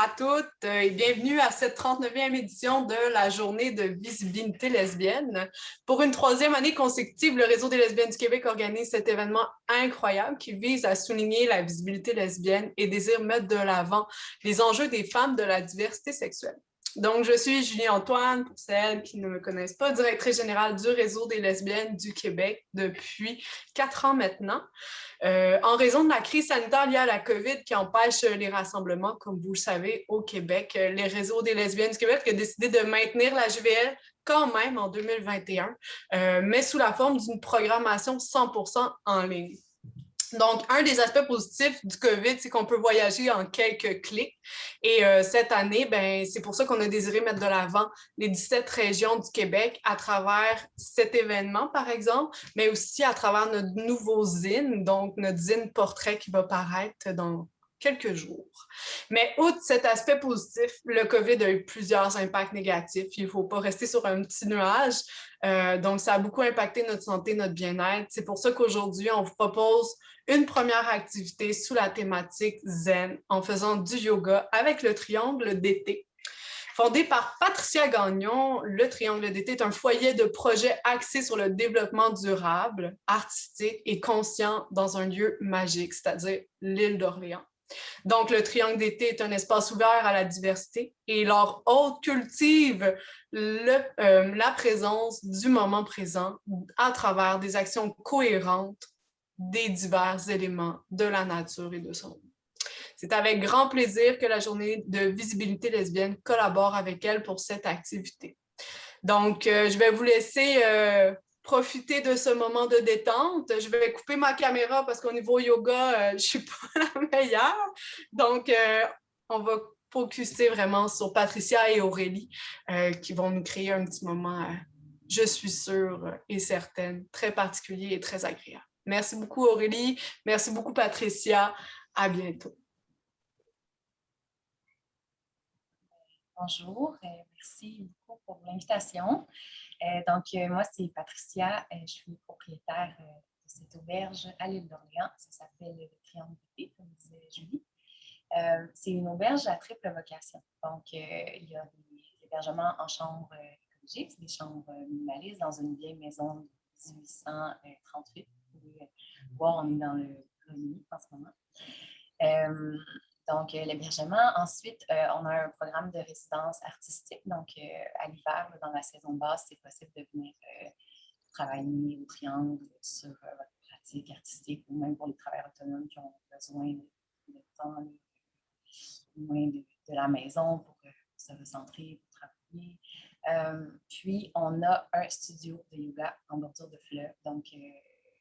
à toutes et bienvenue à cette 39e édition de la Journée de visibilité lesbienne. Pour une troisième année consécutive, le Réseau des lesbiennes du Québec organise cet événement incroyable qui vise à souligner la visibilité lesbienne et désire mettre de l'avant les enjeux des femmes de la diversité sexuelle. Donc, je suis Julie Antoine, pour celles qui ne me connaissent pas, directrice générale du Réseau des lesbiennes du Québec depuis 4 ans maintenant. En raison de la crise sanitaire liée à la COVID qui empêche les rassemblements, comme vous le savez, au Québec, les réseaux des lesbiennes du Québec ont décidé de maintenir la JVL quand même en 2021, mais sous la forme d'une programmation 100% en ligne. Donc, un des aspects positifs du COVID, c'est qu'on peut voyager en quelques clics. Et cette année, ben, c'est pour ça qu'on a désiré mettre de l'avant les 17 régions du Québec à travers cet événement, par exemple, mais aussi à travers notre nouveau zine, donc notre zine portrait qui va paraître dans quelques jours. Mais outre cet aspect positif, le COVID a eu plusieurs impacts négatifs. Il ne faut pas rester sur un petit nuage. Donc, ça a beaucoup impacté notre santé, notre bien-être. C'est pour ça qu'aujourd'hui, on vous propose une première activité sous la thématique zen en faisant du yoga avec le triangle d'été. Fondé par Patricia Gagnon, le Triangle d'été est un foyer de projets axé sur le développement durable, artistique et conscient dans un lieu magique, c'est-à-dire l'île d'Orléans. Donc, le Triangle d'été est un espace ouvert à la diversité et leur hôte cultive la présence du moment présent à travers des actions cohérentes des divers éléments de la nature et de son monde. C'est avec grand plaisir que la Journée de visibilité lesbienne collabore avec elle pour cette activité. Donc, je vais vous laisser profiter de ce moment de détente. Je vais couper ma caméra parce qu'au niveau yoga, je ne suis pas la meilleure. Donc, on va focuser vraiment sur Patricia et Aurélie qui vont nous créer un petit moment, je suis sûre et certaine, très particulier et très agréable. Merci beaucoup Aurélie, merci beaucoup Patricia, à bientôt. Bonjour, merci beaucoup pour l'invitation. Moi, c'est Patricia, je suis propriétaire de cette auberge à l'île d'Orléans. Ça s'appelle le Triangle d'été, comme disait Julie. C'est une auberge à triple vocation. Donc, il y a des hébergements en chambre écologique, c'est des chambres minimalistes dans une vieille maison de 1838. Vous pouvez voir, on est dans le grenier en ce moment. Donc, l'hébergement. Ensuite, on a un programme de résidence artistique. Donc, à l'hiver, dans la saison basse, c'est possible de venir travailler au triangle sur votre pratique artistique ou même pour les travailleurs autonomes qui ont besoin de temps loin de la maison pour se recentrer, pour travailler. Puis, on a un studio de yoga en bordure de fleuve. Donc,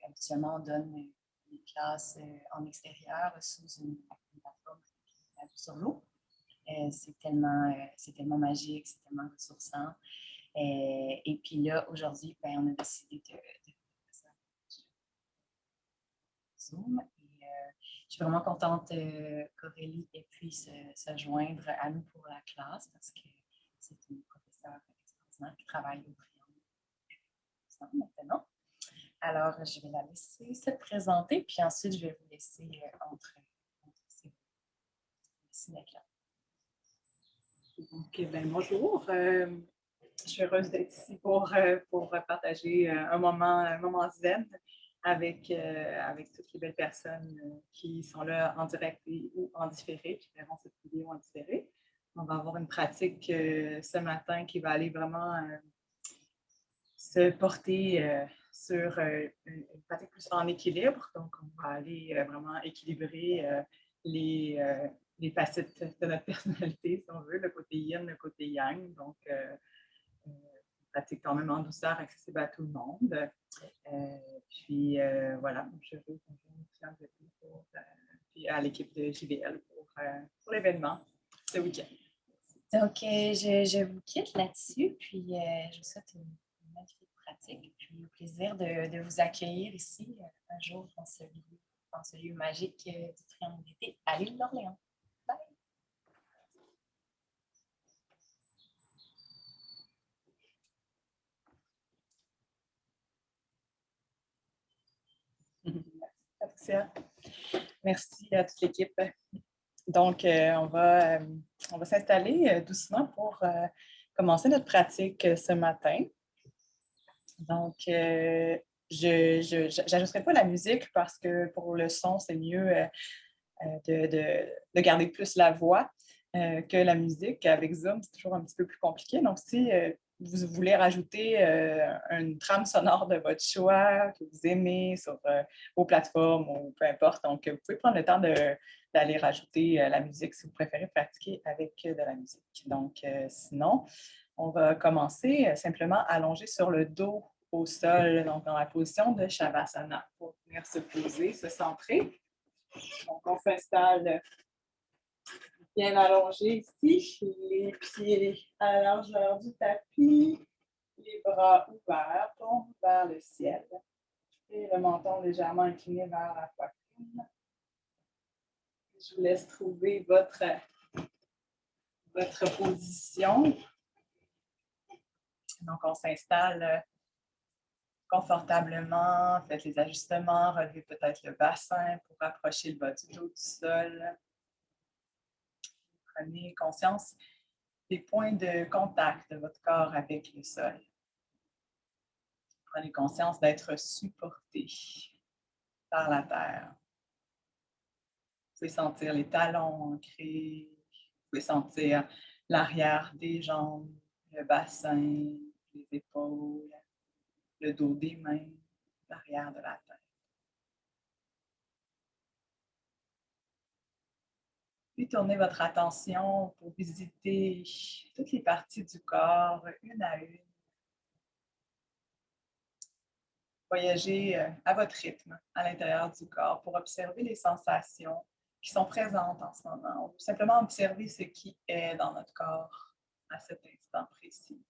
habituellement, on donne des classes en extérieur sous une plateforme sur l'eau. C'est tellement magique, c'est tellement ressourçant. Et puis là, aujourd'hui, on a décidé de faire ça Zoom. Je suis vraiment contente qu'Aurélie ait pu se joindre à nous pour la classe parce que c'est une professeure extraordinaire qui travaille au Triangle maintenant. Alors, je vais la laisser se présenter, puis ensuite, je vais vous laisser entre ces là. Donc, bonjour. Je suis heureuse d'être ici pour partager un moment zen avec toutes les belles personnes qui sont là en direct ou en différé, qui verront cette vidéo en différé. On va avoir une pratique ce matin qui va aller vraiment se porter sur une pratique plus en équilibre. Donc, on va aller vraiment équilibrer les facettes de notre personnalité, si on veut, le côté yin, le côté yang. Donc, une pratique quand même en douceur, accessible à tout le monde. Puis, voilà, je suis heureuse puis à l'équipe de JVL pour l'événement ce week-end. Donc, je vous quitte là-dessus, puis je vous souhaite une magnifique pratique, puis au plaisir de vous accueillir ici un jour dans ce lieu magique du Triangle d'été à l'île d'Orléans. Bye! Merci, Patricia. Merci à toute l'équipe. Donc, on va On va s'installer doucement pour commencer notre pratique ce matin. Donc, je n'ajusterai pas la musique parce que pour le son, c'est mieux de garder plus la voix que la musique. Avec Zoom, c'est toujours un petit peu plus compliqué. Donc, si vous voulez rajouter une trame sonore de votre choix que vous aimez sur vos plateformes ou peu importe, donc vous pouvez prendre le temps d'aller rajouter la musique si vous préférez pratiquer avec de la musique. Donc, sinon, on va commencer simplement allongé sur le dos au sol, donc dans la position de Shavasana pour venir se poser, se centrer. Donc, on s'installe bien allongé ici, les pieds à la largeur du tapis, les bras ouverts, tombent vers le ciel et le menton légèrement incliné vers la poitrine. Je vous laisse trouver votre position. Donc, on s'installe confortablement, faites les ajustements, relevez peut-être le bassin pour rapprocher le bas du dos du sol. Prenez conscience des points de contact de votre corps avec le sol. Prenez conscience d'être supporté par la terre. Vous pouvez sentir les talons ancrés, vous pouvez sentir l'arrière des jambes, le bassin, les épaules, le dos des mains, l'arrière de la tête. Puis tournez votre attention pour visiter toutes les parties du corps, une à une. Voyagez à votre rythme à l'intérieur du corps pour observer les sensations qui sont présentes en ce moment. On peut simplement observer ce qui est dans notre corps à cet instant précis,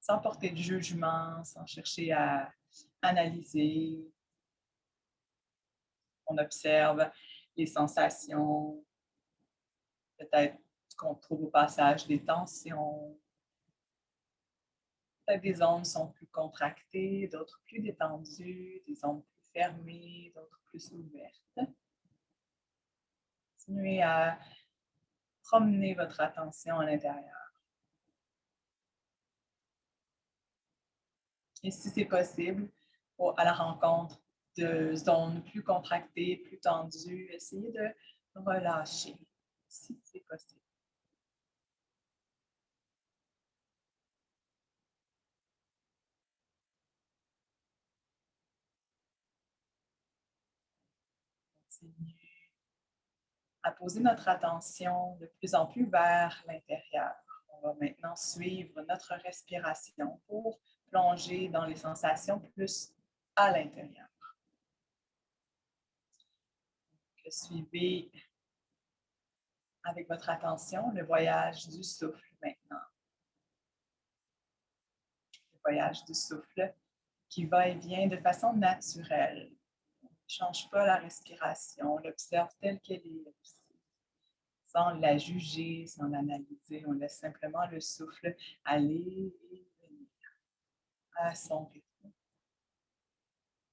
sans porter de jugement, sans chercher à analyser. On observe les sensations, peut-être qu'on trouve au passage des tensions. Peut-être des zones sont plus contractées, d'autres plus détendues, des zones plus fermées, d'autres plus ouvertes. Continuez à promener votre attention à l'intérieur. Et si c'est possible, à la rencontre de zones plus contractées, plus tendues, essayez de relâcher, si c'est possible. Continuez à poser notre attention de plus en plus vers l'intérieur. On va maintenant suivre notre respiration pour plonger dans les sensations plus à l'intérieur. Suivez avec votre attention le voyage du souffle maintenant. Le voyage du souffle qui va et vient de façon naturelle. On ne change pas la respiration, on l'observe telle qu'elle est aussi. Sans la juger, sans l'analyser, on laisse simplement le souffle aller et venir à son rythme.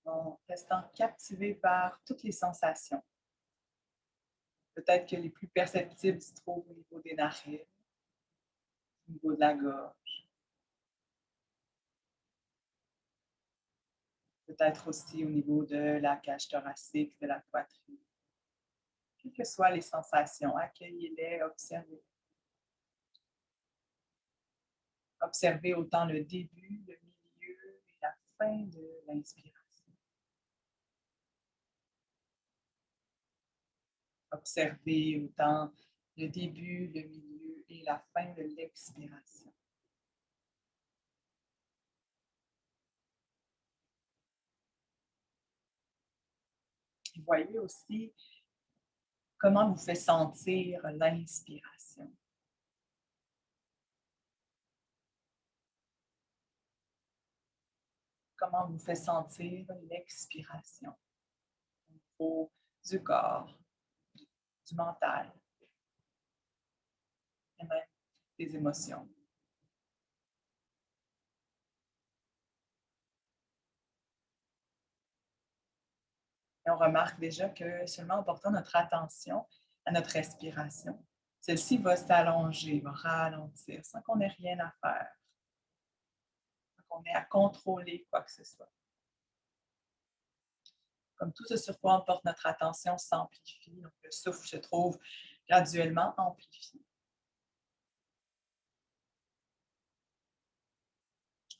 En restant captivé par toutes les sensations. Peut-être que les plus perceptibles se trouvent au niveau des narines, au niveau de la gorge. Peut-être aussi au niveau de la cage thoracique, de la poitrine. Quelles que soient les sensations, accueillez-les, observez. Observez autant le début, le milieu et la fin de l'inspiration. Observez autant le début, le milieu et la fin de l'expiration. Voyez aussi comment vous fait sentir l'inspiration. Comment vous fait sentir l'expiration au niveau du corps, du mental et même des émotions. Et on remarque déjà que seulement en portant notre attention à notre respiration, Celle-ci va s'allonger, va ralentir, sans qu'on ait rien à faire, sans qu'on ait à contrôler quoi que ce soit. Comme tout ce sur quoi on porte notre attention s'amplifie, donc le souffle se trouve graduellement amplifié.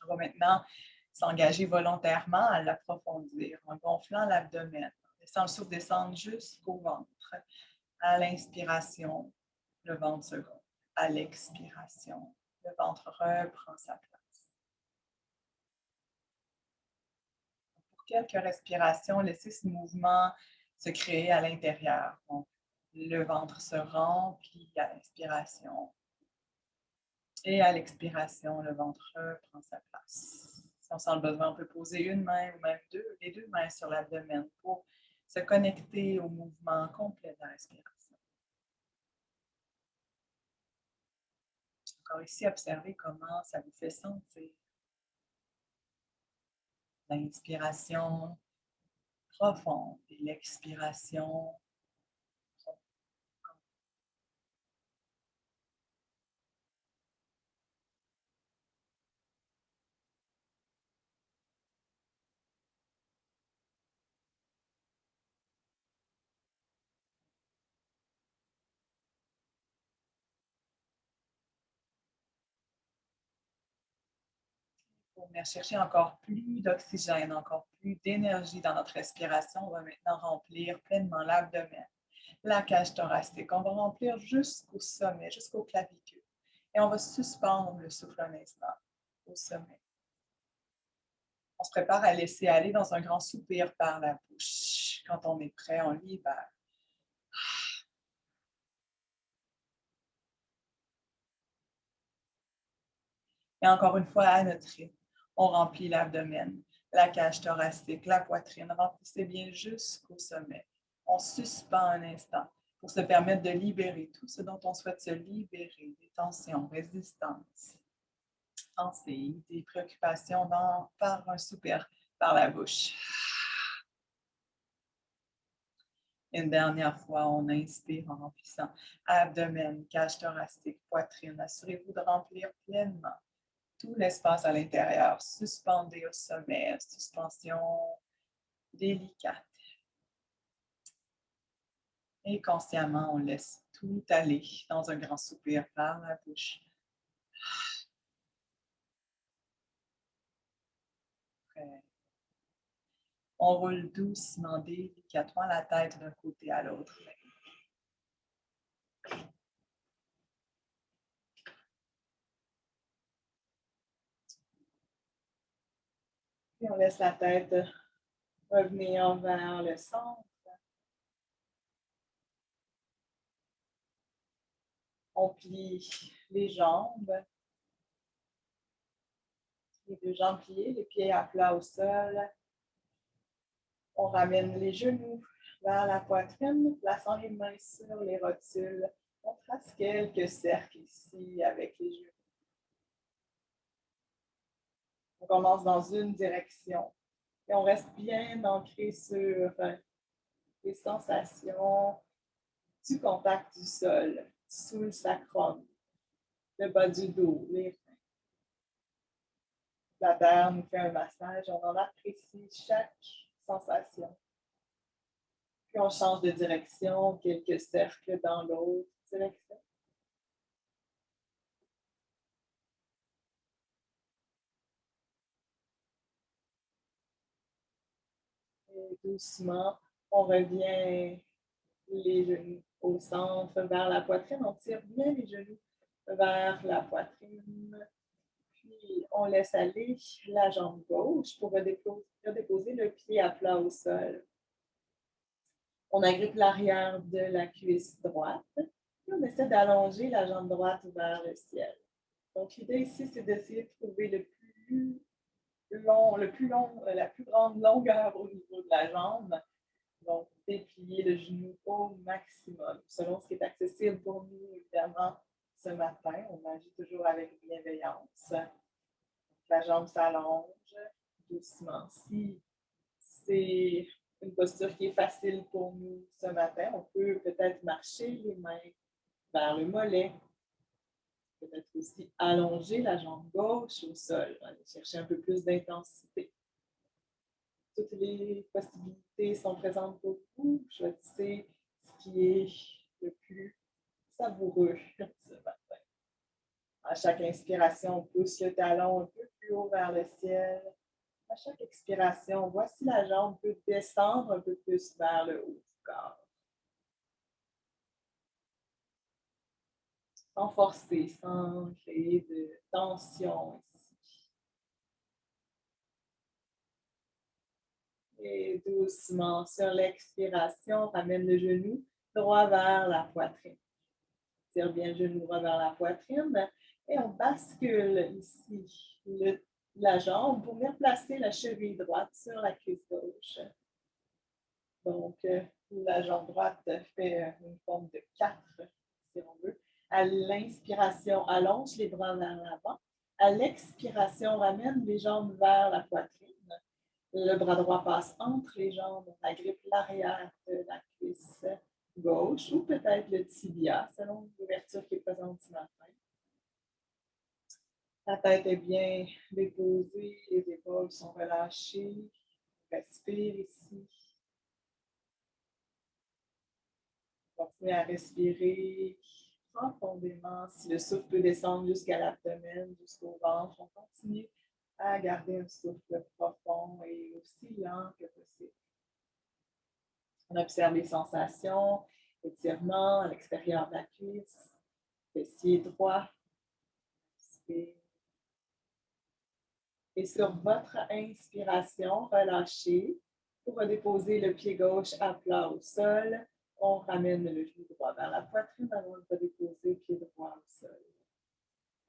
On va maintenant s'engager volontairement à l'approfondir en gonflant l'abdomen, en laissant le souffle descendre jusqu'au ventre. À l'inspiration, le ventre se gonfle. À l'expiration, le ventre reprend sa place. Pour quelques respirations, laissez ce mouvement se créer à l'intérieur. Donc, le ventre se remplit à l'inspiration. Et à l'expiration, le ventre reprend sa place. Si on sent le besoin, on peut poser une main ou même les deux mains sur l'abdomen pour se connecter au mouvement complet de la respiration. Encore ici, observez comment ça vous fait sentir. L'inspiration profonde et l'expiration profonde. Pour venir chercher encore plus d'oxygène, encore plus d'énergie dans notre respiration, on va maintenant remplir pleinement l'abdomen, la cage thoracique. On va remplir jusqu'au sommet, jusqu'au clavicule. Et on va suspendre le souffle un instant au sommet. On se prépare à laisser aller dans un grand soupir par la bouche. Quand on est prêt, on libère. Et encore une fois, à notre rythme, on remplit l'abdomen, la cage thoracique, la poitrine. Remplissez bien jusqu'au sommet. On suspend un instant pour se permettre de libérer tout ce dont on souhaite se libérer, des tensions, résistances, pensées, des préoccupations par un soupir par la bouche. Une dernière fois, on inspire en remplissant abdomen, cage thoracique, poitrine. Assurez-vous de remplir pleinement tout l'espace à l'intérieur. Suspendez au sommet, suspension délicate. Et consciemment, on laisse tout aller dans un grand soupir par la bouche. Prêt. On roule doucement, délicatement la tête d'un côté à l'autre. Et on laisse la tête revenir vers le centre. On plie les jambes. Les deux jambes pliées, les pieds à plat au sol. On ramène les genoux vers la poitrine, plaçant les mains sur les rotules. On trace quelques cercles ici avec les genoux. On commence dans une direction et on reste bien ancré sur les sensations du contact du sol, sous le sacrum, le bas du dos, les reins. La terre nous fait un massage, on en apprécie chaque sensation. Puis on change de direction, quelques cercles dans l'autre direction. Et doucement, on revient les genoux au centre, vers la poitrine. On tire bien les genoux vers la poitrine. Puis, on laisse aller la jambe gauche pour redéposer le pied à plat au sol. On agrippe l'arrière de la cuisse droite. Puis, on essaie d'allonger la jambe droite vers le ciel. Donc, l'idée ici, c'est d'essayer de trouver la plus grande longueur au niveau de la jambe. Donc, déplier le genou au maximum, selon ce qui est accessible pour nous, évidemment, ce matin. On agit toujours avec bienveillance. La jambe s'allonge doucement. Si c'est une posture qui est facile pour nous ce matin, on peut peut-être marcher les mains vers le mollet. Peut-être aussi allonger la jambe gauche au sol. Aller chercher un peu plus d'intensité. Toutes les possibilités sont présentes pour vous. Choisissez ce qui est le plus savoureux ce matin. À chaque inspiration, on pousse le talon un peu plus haut vers le ciel. À chaque expiration, voici la jambe peut descendre un peu plus vers le haut du corps. Sans forcer, sans créer de tension ici. Et doucement, sur l'expiration, ramène le genou droit vers la poitrine. Tire bien le genou droit vers la poitrine et on bascule ici la jambe pour venir placer la cheville droite sur la cuisse gauche. Donc, la jambe droite fait une forme de 4, si on veut. À l'inspiration, allonge les bras vers l'avant. À l'expiration, ramène les jambes vers la poitrine. Le bras droit passe entre les jambes. On agrippe l'arrière de la cuisse gauche ou peut-être le tibia, selon l'ouverture qui est présente ce matin. La tête est bien déposée, les épaules sont relâchées. Respire ici. Continuez à respirer profondément. Si le souffle peut descendre jusqu'à l'abdomen, jusqu'au ventre, on continue à garder un souffle profond et aussi lent que possible. On observe les sensations, étirement à l'extérieur de la cuisse, fessier droit. Et sur votre inspiration, relâchez pour redéposer le pied gauche à plat au sol. On ramène le genou droit vers la poitrine avant de redéposer le pied droit au sol.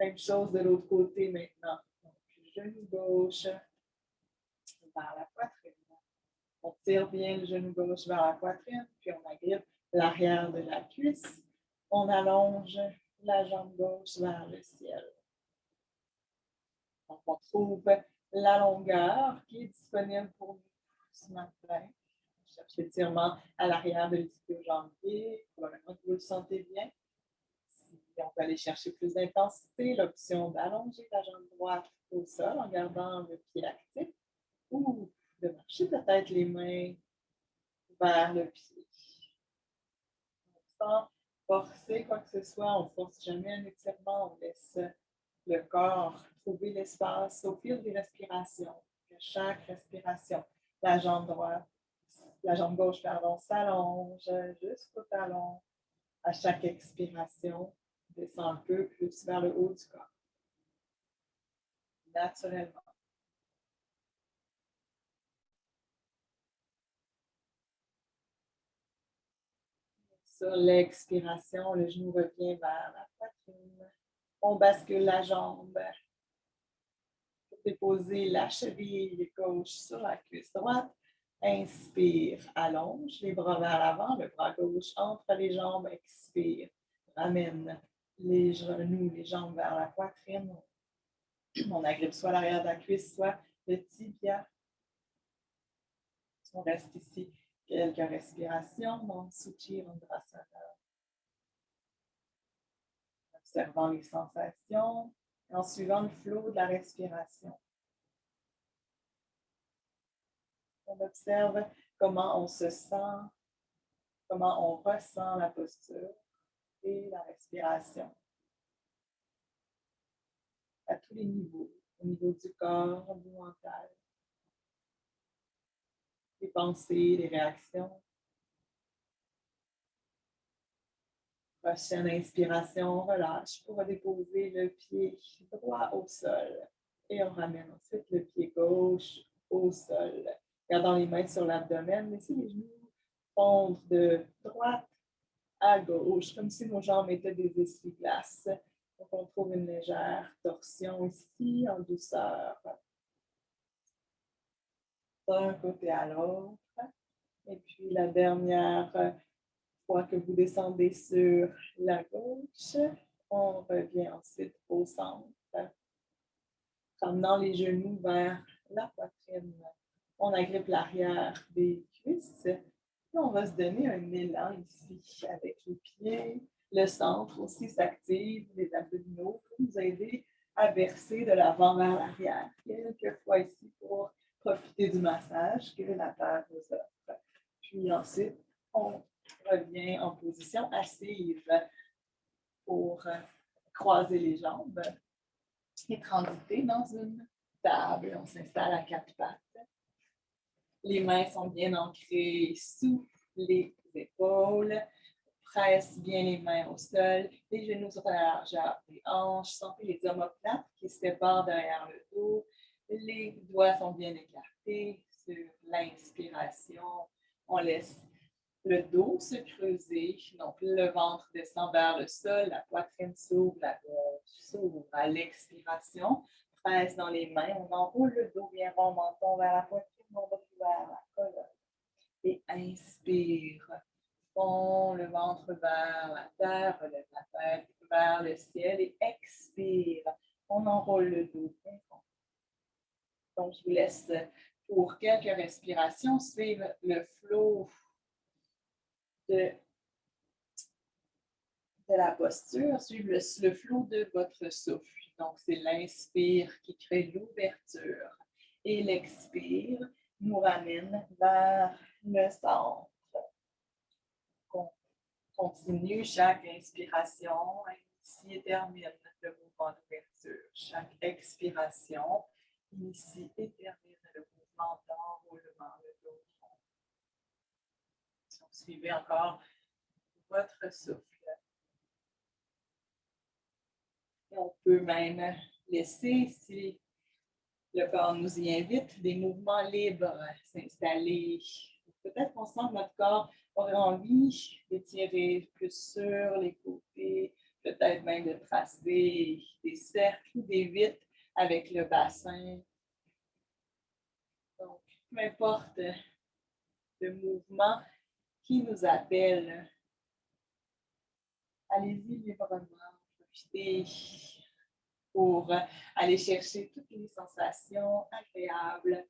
Même chose de l'autre côté maintenant. Donc, genou gauche vers la poitrine. On tire bien le genou gauche vers la poitrine, puis on agrippe l'arrière de la cuisse. On allonge la jambe gauche vers le ciel. Donc, on trouve la longueur qui est disponible pour nous ce matin. On cherche l'étirement à l'arrière de l'ischio-jambier. Probablement que vous le sentez bien. Si on peut aller chercher plus d'intensité, l'option d'allonger la jambe droite au sol en gardant le pied actif ou de marcher peut-être les mains vers le pied. Sans forcer quoi que ce soit, on ne force jamais un étirement, on laisse le corps trouver l'espace au fil des respirations. À chaque respiration, la jambe gauche, s'allonge jusqu'au talon. À chaque expiration, descend un peu plus vers le haut du corps. Naturellement. Sur l'expiration, le genou revient vers la poitrine. On bascule la jambe pour déposer la cheville gauche sur la cuisse droite. Inspire, allonge les bras vers l'avant, le bras gauche entre les jambes, expire, ramène les genoux, les jambes vers la poitrine. On agrippe soit l'arrière de la cuisse, soit le tibia. On reste ici quelques respirations dans Suchirandhrasana. Observant les sensations et en suivant le flot de la respiration. On observe comment on se sent, comment on ressent la posture et la respiration. À tous les niveaux, au niveau du corps, du mental. Les pensées, les réactions. Prochaine inspiration, on relâche pour déposer le pied droit au sol. Et on ramène ensuite le pied gauche au sol. Gardant les mains sur l'abdomen, laissez les genoux fondre de droite à gauche, comme si nos jambes étaient des essuie-glaces. Donc, on trouve une légère torsion ici, en douceur. D'un côté à l'autre. Et puis, la dernière fois que vous descendez sur la gauche, on revient ensuite au centre. Ramenant les genoux vers la poitrine. On agrippe l'arrière des cuisses. Et on va se donner un élan ici avec les pieds. Le centre aussi s'active, les abdominaux, pour nous aider à verser de l'avant vers l'arrière. Quelques fois ici pour profiter du massage que la terre nous offre. Puis ensuite, on revient en position assise pour croiser les jambes et transiter dans une table. On s'installe à quatre pattes. Les mains sont bien ancrées sous les épaules. Presse bien les mains au sol. Les genoux sont à la largeur des hanches. Sentez les omoplates qui se séparent derrière le dos. Les doigts sont bien écartés. Sur l'inspiration, on laisse le dos se creuser. Donc, le ventre descend vers le sol. La poitrine s'ouvre, la gorge s'ouvre. À l'expiration, presse dans les mains. On enroule le dos bien rond, menton vers la poitrine, on va vers la colonne. Et inspire. Fond le ventre vers la terre, relève la tête vers le ciel et expire. On enroule le dos bien fond. Donc, je vous laisse pour quelques respirations suivre le flot de la posture, suivre le flot de votre souffle. Donc, c'est l'inspire qui crée l'ouverture et l'expire nous ramène vers le centre. Continue chaque inspiration, initie et termine le mouvement d'ouverture. Chaque expiration, initie et termine le mouvement d'enroulement, le dos rond. Donc, suivez encore votre souffle. Et on peut même laisser, si le corps nous y invite, des mouvements libres s'installer. Peut-être qu'on sent que notre corps aurait envie d'étirer plus sur les côtés, peut-être même de tracer des cercles ou des vitres avec le bassin. Donc, peu importe le mouvement qui nous appelle, allez-y librement, profitez pour aller chercher toutes les sensations agréables,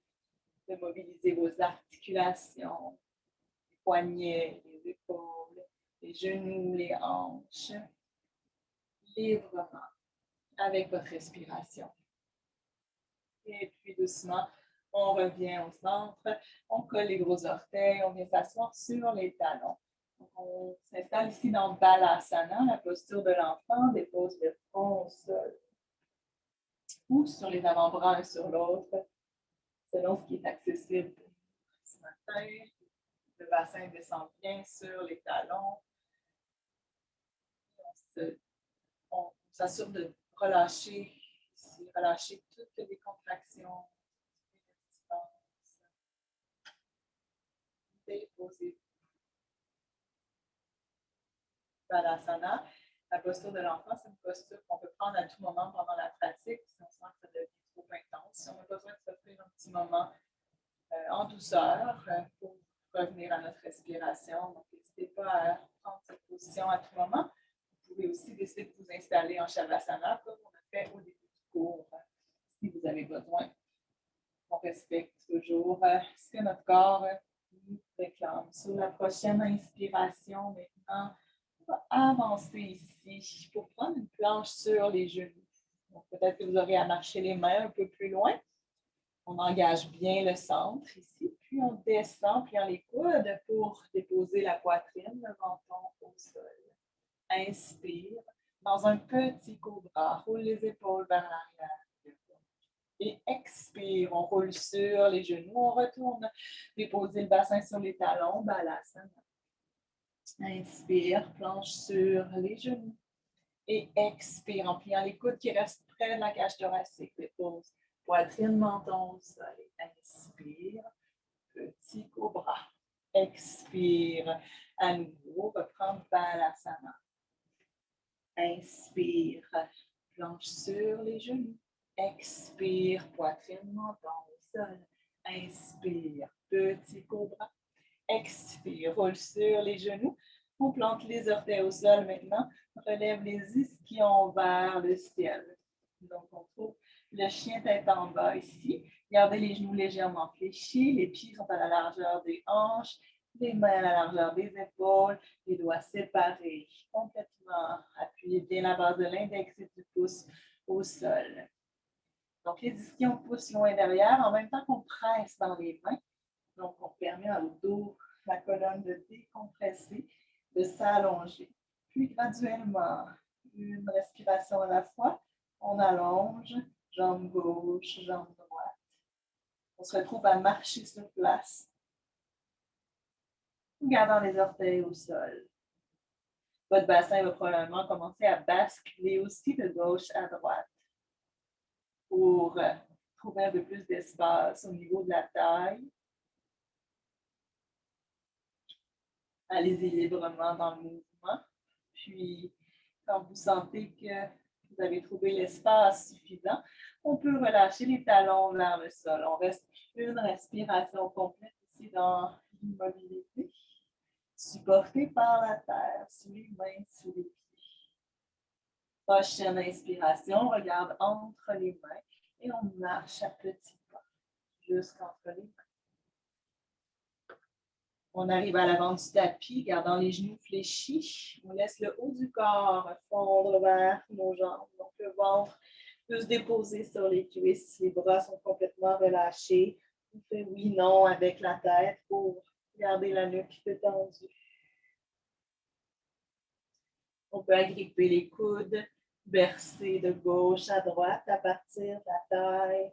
de mobiliser vos articulations, les poignets, les épaules, les genoux, les hanches, librement, avec votre respiration. Et puis doucement, on revient au centre, on colle les gros orteils, on vient s'asseoir sur les talons. Donc, on s'installe ici dans Balasana, la posture de l'enfant, dépose le front au sol ou sur les avant-bras l'un sur l'autre, selon ce qui est accessible ce matin. Le bassin descend bien sur les talons. On s'assure de relâcher toutes les contractions, déposer. Balasana, la posture de l'enfant, c'est une posture qu'on peut prendre à tout moment pendant la pratique si on sent que ça devient trop intense. Si on a besoin de s'offrir un petit moment en douceur pour revenir à notre respiration. Donc, n'hésitez pas à prendre cette position à tout moment. Vous pouvez aussi décider de vous installer en Shavasana, comme on a fait au début du cours, si vous avez besoin. On respecte toujours ce que notre corps nous réclame. Sur la prochaine inspiration, maintenant, on va avancer ici pour prendre une planche sur les genoux. Donc, peut-être que vous aurez à marcher les mains un peu plus loin. On engage bien le centre ici, puis on descend, pliant les coudes pour déposer la poitrine, le menton au sol. Inspire, dans un petit cobra, roule les épaules vers l'arrière. Et expire, on roule sur les genoux, on retourne déposer le bassin sur les talons, Balasana. Inspire, planche sur les genoux. Et expire, en pliant les coudes qui restent près de la cage thoracique. Dépose poitrine, menton au sol. Inspire, petit cobra. Expire, à nouveau, reprendre Balasana. Inspire, planche sur les genoux. Expire, poitrine, menton au sol. Inspire, petit cobra. Expire, roule sur les genoux. On plante les orteils au sol maintenant. Relève les ischions vers le ciel. Donc, on trouve le chien tête en bas ici. Gardez les genoux légèrement fléchis. Les pieds sont à la largeur des hanches. Les mains à la largeur des épaules, les doigts séparés, complètement appuyez bien la base de l'index et du pouce au sol. Donc, les ischions poussent loin derrière en même temps qu'on presse dans les mains. Donc, on permet au dos, la colonne de décompresser, de s'allonger. Puis, graduellement, une respiration à la fois, on allonge, jambe gauche, jambe droite. On se retrouve à marcher sur place, gardant les orteils au sol. Votre bassin va probablement commencer à basculer aussi de gauche à droite pour trouver un peu plus d'espace au niveau de la taille. Allez-y librement dans le mouvement. Puis, quand vous sentez que vous avez trouvé l'espace suffisant, on peut relâcher les talons vers le sol. On reste une respiration complète ici dans l'immobilité, supporté par la terre, sous les mains, sous les pieds. Prochaine inspiration, on regarde entre les mains et on marche à petits pas jusqu'entre les mains. On arrive à l'avant du tapis, gardant les genoux fléchis. On laisse le haut du corps fondre vers nos jambes. Donc, le ventre peut se déposer sur les cuisses. Les bras sont complètement relâchés. On fait oui, non avec la tête pour garder la nuque détendue. On peut agripper les coudes, bercer de gauche à droite à partir de la taille.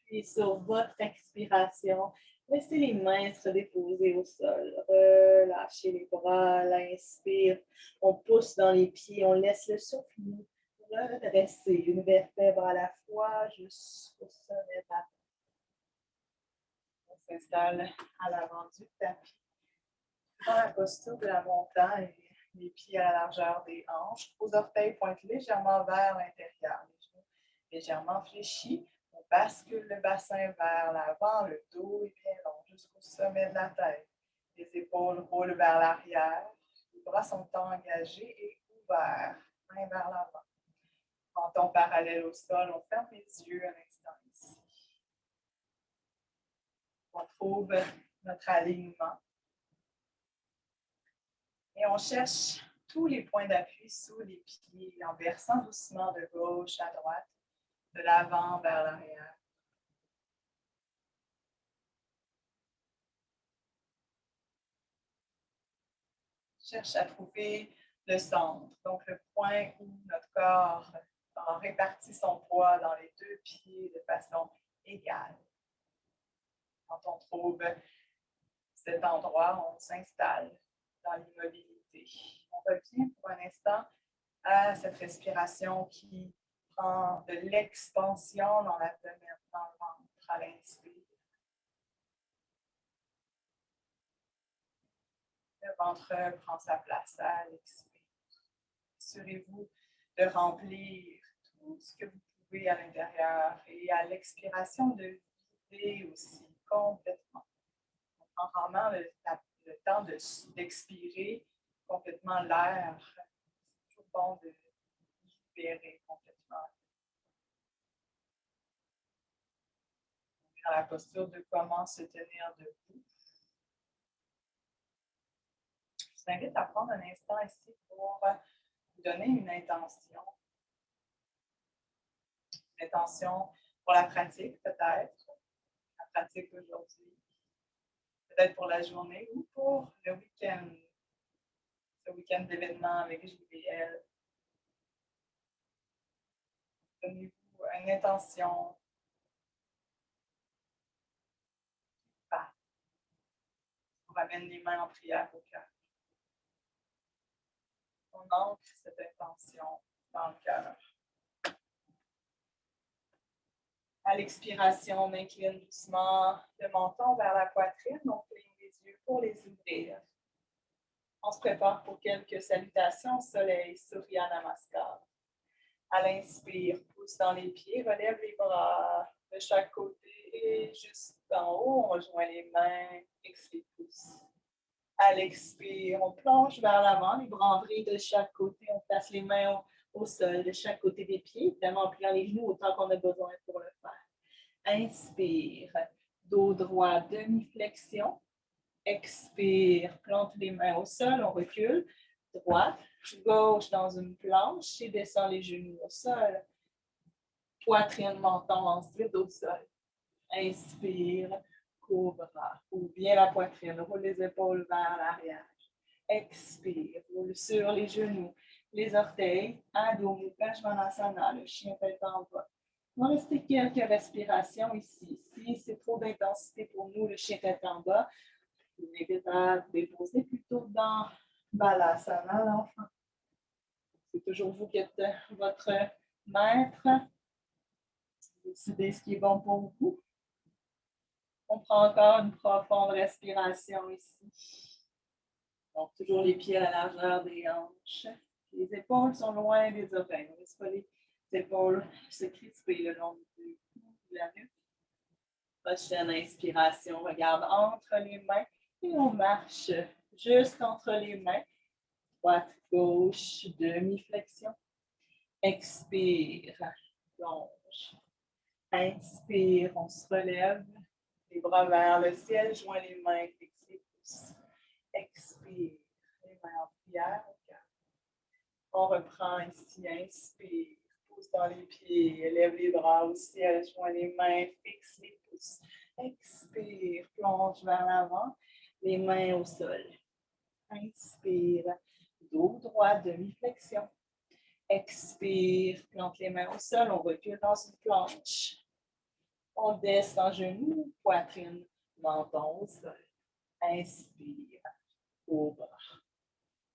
Puis sur votre expiration, laissez les mains se déposer au sol. Relâchez les bras, l'inspire. On pousse dans les pieds, on laisse le souffle nous redresser une vertèbre à la fois jusqu'au sommet de la tête. On s'installe à l'avant du tapis. Dans la posture de la montagne, les pieds à la largeur des hanches. Vos orteils pointent légèrement vers l'intérieur. Les genoux légèrement fléchis. On bascule le bassin vers l'avant, le dos est bien long jusqu'au sommet de la tête. Les épaules roulent vers l'arrière, les bras sont engagés et ouverts, main vers l'avant. Menton parallèle au sol, on ferme les yeux un instant ici. On trouve notre alignement. Et on cherche tous les points d'appui sous les pieds en versant doucement de gauche à droite, de l'avant vers l'arrière. Cherche à trouver le centre, donc le point où notre corps répartit son poids dans les deux pieds de façon égale. Quand on trouve cet endroit, on s'installe dans l'immobilité. On revient pour un instant à cette respiration qui prend de l'expansion dans l'abdomen, dans le ventre à l'inspire. Le ventre prend sa place à l'expire. Assurez-vous de remplir tout ce que vous pouvez à l'intérieur et à l'expiration de vider aussi complètement. On prend rarement le temps d'expirer complètement l'air. C'est toujours bon de libérer complètement. On est dans la posture de comment se tenir debout. Je vous invite à prendre un instant ici pour vous donner une intention. Une intention pour la pratique, peut-être. La pratique d'aujourd'hui. Peut-être pour la journée ou pour le week-end. Ce week-end d'événements avec JBL. Donnez-vous une intention. On ramène les mains en prière au cœur. On ancre cette intention dans le cœur. À l'expiration, on incline doucement le menton vers la poitrine. On cligne les yeux pour les ouvrir. On se prépare pour quelques salutations au soleil, Surya Namaskar. À l'inspire, pousse dans les pieds, relève les bras de chaque côté et juste en haut, on rejoint les mains, fixe les pouces. À l'expire, on plonge vers l'avant, les bras en vrille de chaque côté, on place les mains au sol de chaque côté des pieds, évidemment en pliant les genoux autant qu'on a besoin pour le faire. Inspire, dos droit, demi-flexion. Expire, plante les mains au sol, on recule. Droite, gauche dans une planche et descend les genoux au sol. Poitrine, menton ensuite au sol. Inspire, cobra. Ouvre bien la poitrine, roule les épaules vers l'arrière. Expire, roule sur les genoux, les orteils, Adho Mukha Svanasana, le chien tête en bas. On va rester quelques respirations ici. Si c'est trop d'intensité pour nous, le chien tête en bas, je vous invite à déposer plutôt dans Balasana, l'enfant. C'est toujours vous qui êtes votre maître. Décidez ce qui est bon pour vous. On prend encore une profonde respiration ici. Donc, toujours les pieds à la largeur des hanches. Les épaules sont loin des oreilles. On ne laisse pas les épaules se crisper le long du cou, de la nuque. Prochaine inspiration, regarde entre les mains et on marche juste entre les mains. Droite, gauche, demi-flexion. Expire, plonge. Inspire, on se relève. Les bras vers le ciel, joins les mains, fixe les pouces. Expire, les mains en prière au cœur. On reprend ici, inspire, pousse dans les pieds, élève les bras au ciel, joins les mains, fixe les pouces. Expire, plonge vers l'avant, les mains au sol. Inspire, dos droit, demi-flexion. Expire, plante les mains au sol, on recule dans une planche. On descend genoux, poitrine, menton au sol. Inspire, cobra.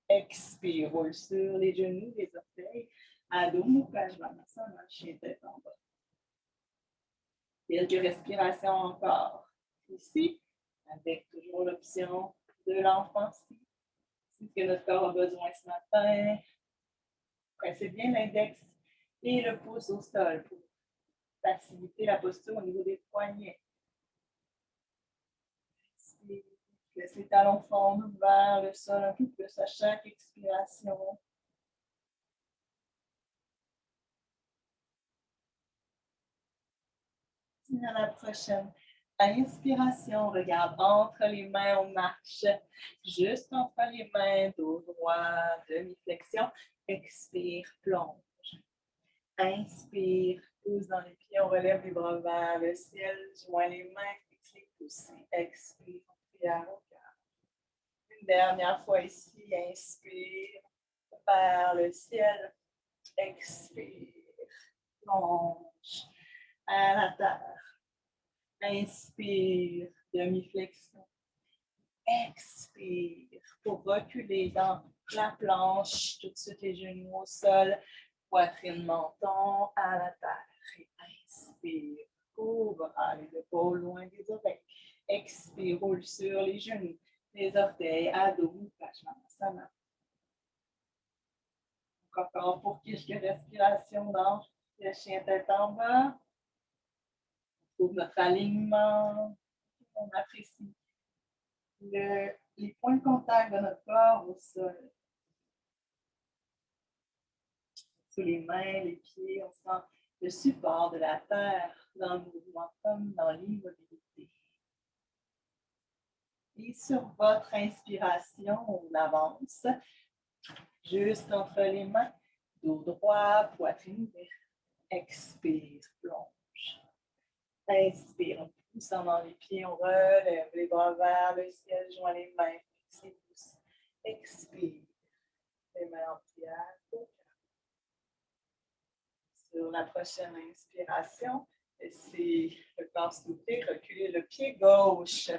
Expire, roule sur les genoux, les orteils. Adho Mukha Svanasana, chien tête en bas. Quelques respirations encore. Ici, avec toujours l'option de l'enfant. C'est ce que notre corps a besoin ce matin. Pressez bien l'index et le pouce au sol pour faciliter la posture au niveau des poignets. Laisse les talons fondre vers le sol un peu plus à chaque expiration. Et à la prochaine inspiration, regarde entre les mains, on marche juste entre les mains, dos droit, demi-flexion. Expire, plonge. Inspire, pousse dans les pieds, on relève les bras vers le ciel, joins les mains, fixe les pouces. Expire, prière au cœur. Une dernière fois ici, inspire vers le ciel. Expire, plonge à la terre. Inspire, demi-flexion. Expire pour reculer dans la planche, tout de suite les genoux au sol, poitrine, menton à la terre. Et inspire, couvre les épaules loin des oreilles. Expire, roule sur les genoux, les orteils, Adho Mukha Svanasana. Encore pour quelques respirations dans le chien tête en bas. On trouve notre alignement. On apprécie les points de contact de notre corps au sol. Sous les mains, les pieds, on sent le support de la terre dans le mouvement comme dans l'immobilité. Et sur votre inspiration, on avance juste entre les mains, dos droit, poitrine ouverte. Expire, plonge. Inspire, poussant dans les pieds, on relève les bras vers le ciel, joint les mains, fixe les pouces. Expire, les mains en prière. Sur la prochaine inspiration, laissez le corps s'ouvrir, reculez le pied gauche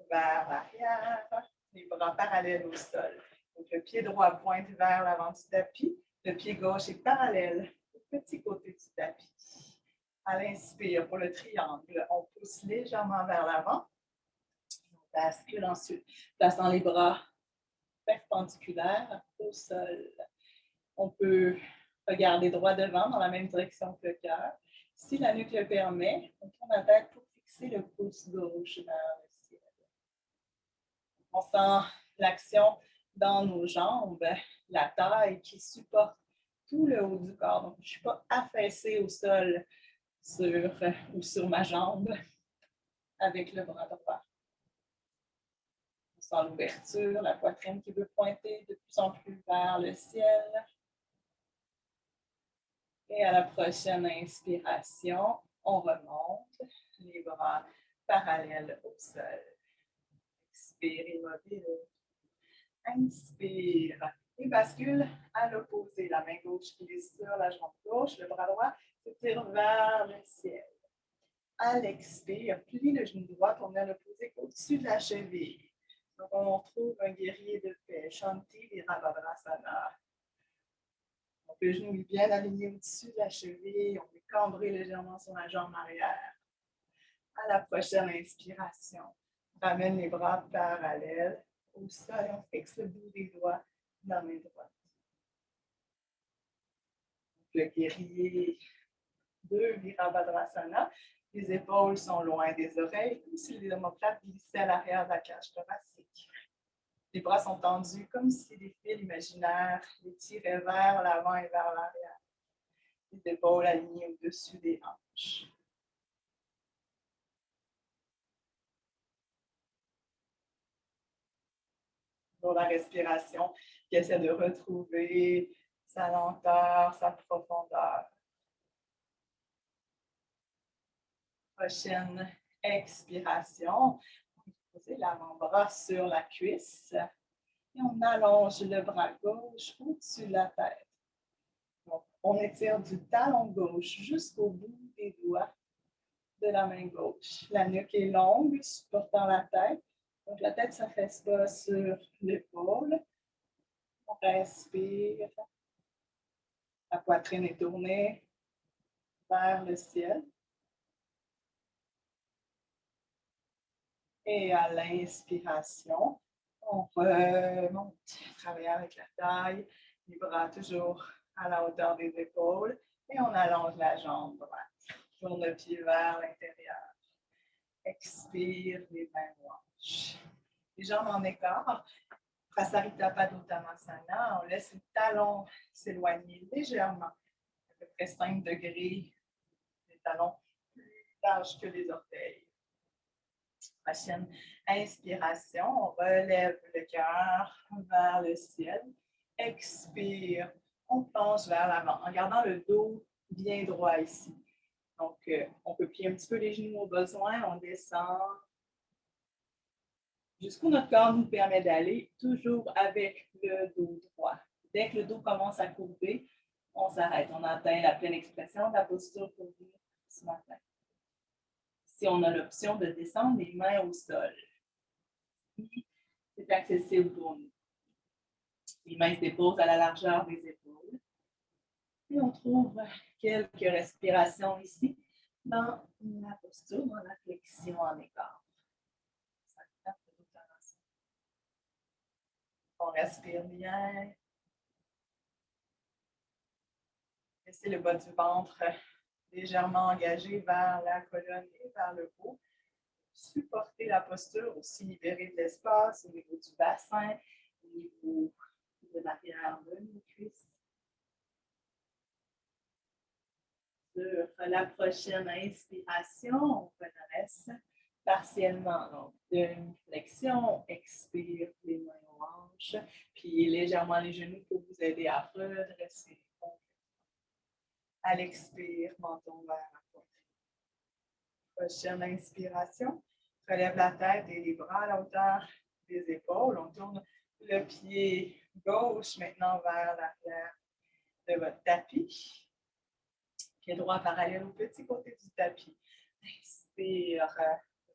vers l'arrière, les bras parallèles au sol. Donc, le pied droit pointe vers l'avant du tapis, le pied gauche est parallèle au petit côté du tapis. À l'inspire, pour le triangle, on pousse légèrement vers l'avant. On bascule ensuite, plaçant les bras perpendiculaires au sol. On peut regarder droit devant dans la même direction que le cœur. Si la nuque le permet, on tourne la tête pour fixer le pouce gauche vers le ciel. On sent l'action dans nos jambes, la taille qui supporte tout le haut du corps. Donc, je ne suis pas affaissée au sol sur ma jambe avec le bras droit. On sent l'ouverture, la poitrine qui veut pointer de plus en plus vers le ciel. Et à la prochaine inspiration, on remonte, les bras parallèles au sol. Expire, immobile. Inspire et bascule à l'opposé. La main gauche qui est sur la jambe gauche, le bras droit s'étire vers le ciel. À l'expire, plie le genou droit, tourne à l'opposé au-dessus de la cheville. Donc, on retrouve un guerrier de paix, Shanti Virabhadrasana. Donc, le genou est bien aligné au-dessus de la cheville. On peut cambrer légèrement sur la jambe arrière. À la prochaine inspiration, on ramène les bras parallèles au sol et on fixe le bout des doigts dans la main droite. Le guerrier 2, Virabhadrasana. Les épaules sont loin des oreilles, comme si les omoplates glissaient à l'arrière de la cage thoracique. Les bras sont tendus comme si des fils imaginaires les tiraient vers l'avant et vers l'arrière. Les épaules alignées au-dessus des hanches. Pour la respiration, qui essaie de retrouver sa lenteur, sa profondeur. Prochaine expiration, on va poser l'avant-bras sur la cuisse et on allonge le bras gauche au-dessus de la tête. Donc, on étire du talon gauche jusqu'au bout des doigts de la main gauche. La nuque est longue, supportant la tête. Donc, la tête ne s'affaisse pas sur l'épaule. On respire. La poitrine est tournée vers le ciel. Et à l'inspiration, on remonte, travailler avec la taille, les bras toujours à la hauteur des épaules et on allonge la jambe droite. Tourne le pied vers l'intérieur. Expire, les mains blanches. Les jambes en écart. Prasarita Padottanasana, on laisse le talon s'éloigner légèrement, à peu près 5 degrés, les talons plus larges que les orteils. Prochaine inspiration, on relève le cœur vers le ciel. Expire, on penche vers l'avant en gardant le dos bien droit ici. Donc, on peut plier un petit peu les genoux au besoin, on descend jusqu'où notre corps nous permet d'aller, toujours avec le dos droit. Dès que le dos commence à courber, on s'arrête. On atteint la pleine expression de la posture pour vous ce matin. Si on a l'option de descendre les mains au sol, c'est accessible pour nous. Les mains se déposent à la largeur des épaules. Et on trouve quelques respirations ici dans la posture, dans la flexion en écart. On respire bien. Laissez le bas du ventre légèrement engagé vers la colonne et vers le haut. Supportez la posture, aussi libérer de l'espace au niveau du bassin, au niveau de l'arrière de nos cuisses. Sur la prochaine inspiration, on redresse partiellement. Donc, demi-flexion, expire les mains aux hanches, puis légèrement les genoux pour vous aider à redresser. À l'expire, menton vers la poitrine. Prochaine inspiration, relève la tête et les bras à la hauteur des épaules. On tourne le pied gauche maintenant vers l'arrière de votre tapis. Pied droit parallèle au petit côté du tapis. Inspire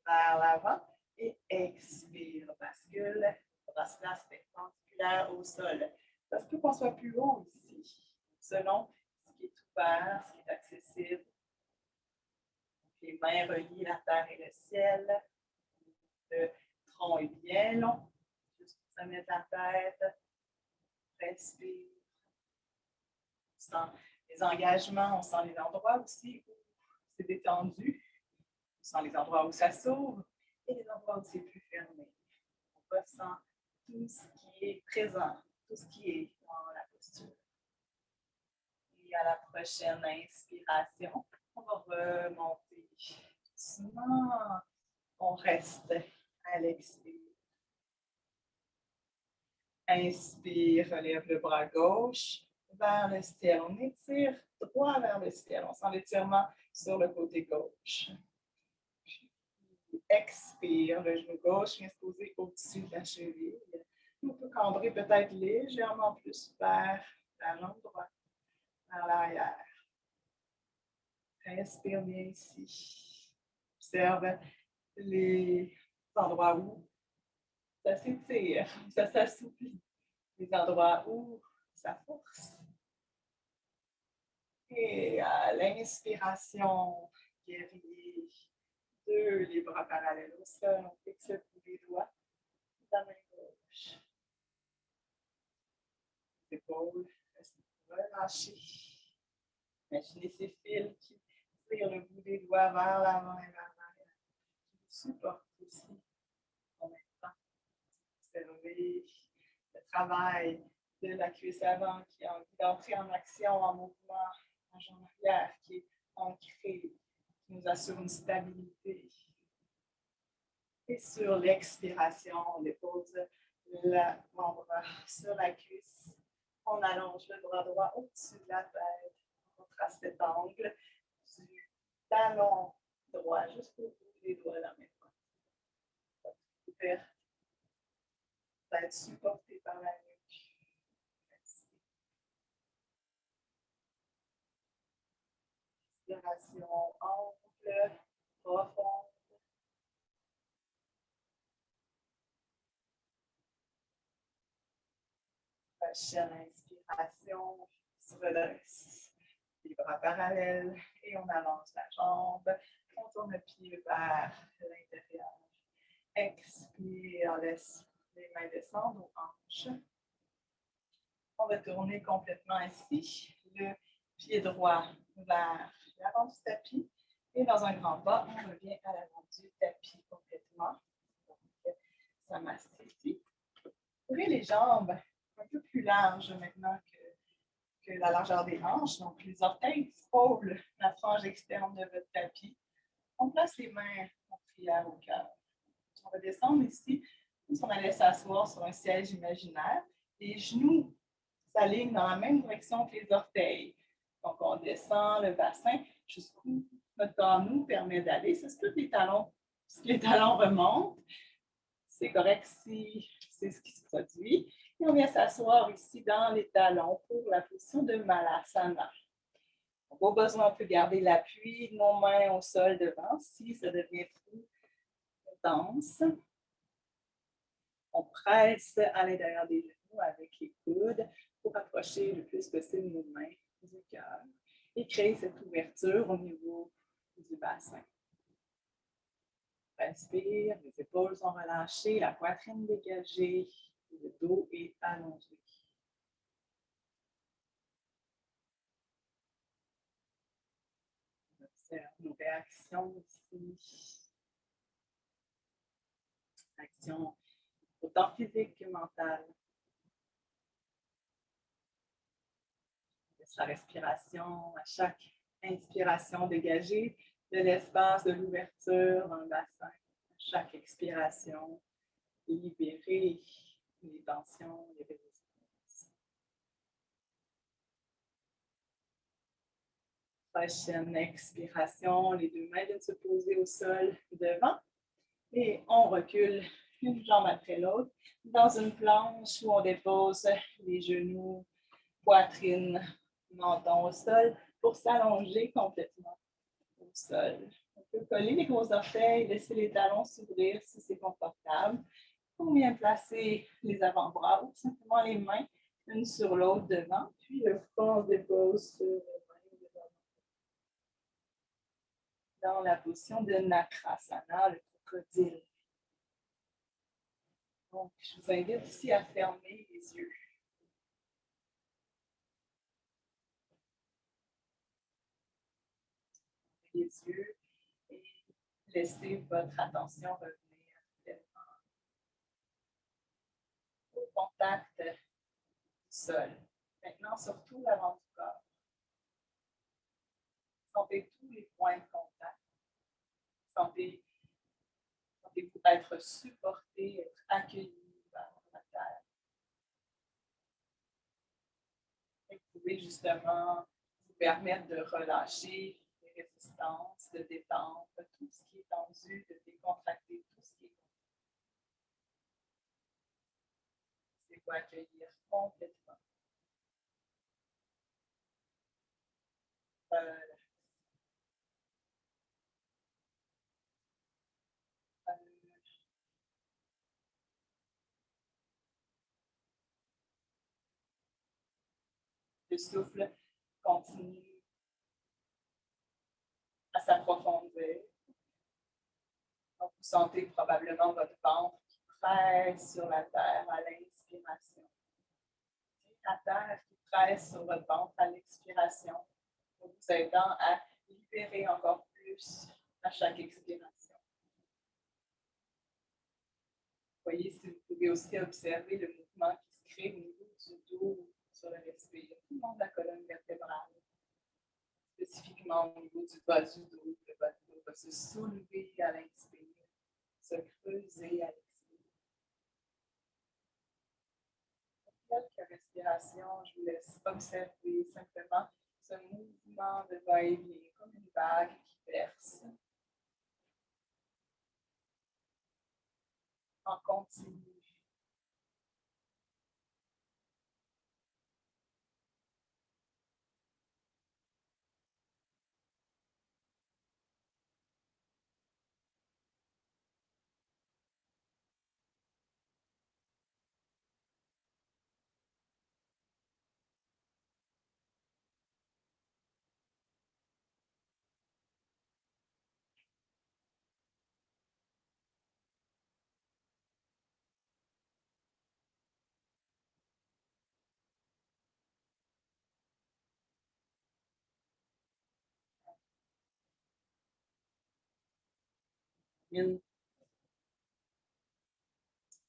vers l'avant et expire, bascule, bras se place perpendiculaire au sol. Ça se peut qu'on soit plus haut ici, selon ce qui est ouvert, ce qui est accessible. Les mains relient la terre et le ciel. Le tronc est bien long. Juste pour se mettre la tête. Respire. On sent les engagements, on sent les endroits aussi où c'est détendu. On sent les endroits où ça s'ouvre et les endroits où c'est plus fermé. On ressent tout ce qui est présent, tout ce qui est dans la posture. Et à la prochaine inspiration, On va remonter doucement. On reste à l'expire. Inspire, relève le bras gauche vers le ciel. On étire droit vers le ciel. On sent l'étirement sur le côté gauche. Puis, expire, le genou gauche vient se poser au-dessus de la cheville. On peut cambrer peut-être légèrement plus vers la jambe droite, vers l'arrière. Respire bien ici. Observe les endroits où ça s'étire, ça s'assouplit. Les endroits où ça force. Et à l'inspiration, guerrier, 2, les bras parallèles au sol, on fixe le bout des doigts, la main gauche. Les épaules, relâchées. Imaginez ces fils qui tirent le bout des doigts vers l'avant et vers l'arrière. Qui vous supportent aussi en même temps. Observez le travail de la cuisse avant qui a envie d'entrer en action, en mouvement, en jambe arrière, qui est ancré, qui nous assure une stabilité. Et sur l'expiration, on dépose l'avant-bras sur la cuisse. On allonge le bras droit au-dessus de la tête. On trace cet angle du talon droit jusqu'au bout des doigts de la main droite. Ouverte. Tête supportée par la nuque. Inspiration ample, profonde. Prochaine inspiration, on se redresse. Les bras parallèles et on allonge la jambe. On tourne le pied vers l'intérieur. Expire, laisse les mains descendre aux hanches. On va tourner complètement ici. Le pied droit vers l'avant du tapis. Et dans un grand pas, on revient à l'avant du tapis complètement. Donc, ça mastique. Ouvrez les jambes un peu plus larges maintenant que la largeur des hanches. Donc, les orteils frôlent la frange externe de votre tapis. On place les mains en prière au cœur. On va descendre ici, comme si on allait s'asseoir sur un siège imaginaire. Les genoux s'alignent dans la même direction que les orteils. Donc, on descend le bassin jusqu'où notre corps nous permet d'aller. Ça se peut que les talons remontent. C'est correct si c'est ce qui se produit. Et on vient s'asseoir ici dans les talons pour la position de Malasana. Donc, au besoin, on peut garder l'appui de nos mains au sol devant si ça devient trop intense. On presse à l'intérieur des genoux avec les coudes pour approcher le plus possible nos mains du cœur et créer cette ouverture au niveau du bassin. Respire, les épaules sont relâchées, la poitrine dégagée, le dos est allongé. On observe nos réactions ici. Action autant physique que mentale. Laisse la respiration à chaque inspiration dégagée de l'espace de l'ouverture dans le bassin. À chaque expiration, libérer les tensions, les résistances. Prochaine expiration, les deux mains viennent se poser au sol devant et on recule une jambe après l'autre dans une planche où on dépose les genoux, poitrine, menton au sol pour s'allonger complètement au sol. On peut coller les gros orteils, laisser les talons s'ouvrir si c'est confortable. On vient placer les avant-bras ou simplement les mains une sur l'autre devant, puis le front se dépose sur les mains devant. Dans la position de Nakrasana, le crocodile. Donc, je vous invite ici à fermer les yeux. Les yeux et laissez votre attention revenir pleinement au contact du sol. Maintenant, surtout l'avant du corps. Sentez tous les points de contact. Sentez-vous être supporté, être accueilli par la terre. Et vous pouvez justement vous permettre de relâcher les résistances, de détendre tout ce qui est tendu, de décontracter tout ce qui est c'est pour accueillir complètement. Le souffle continue à s'approfondir. Donc, vous sentez probablement votre ventre qui presse sur la terre à l'inspiration. La terre qui presse sur votre ventre à l'expiration, vous aidant à libérer encore plus à chaque expiration. Vous voyez, si vous pouvez aussi observer le mouvement qui se crée au niveau du dos sur le respire, tout le long de la colonne vertébrale. Spécifiquement au niveau du bas du dos, le bas du dos va se soulever à l'inspire, se creuser à l'expire. Quelques respirations, je vous laisse observer simplement ce mouvement de va-et-vient, comme une vague qui verse en continu.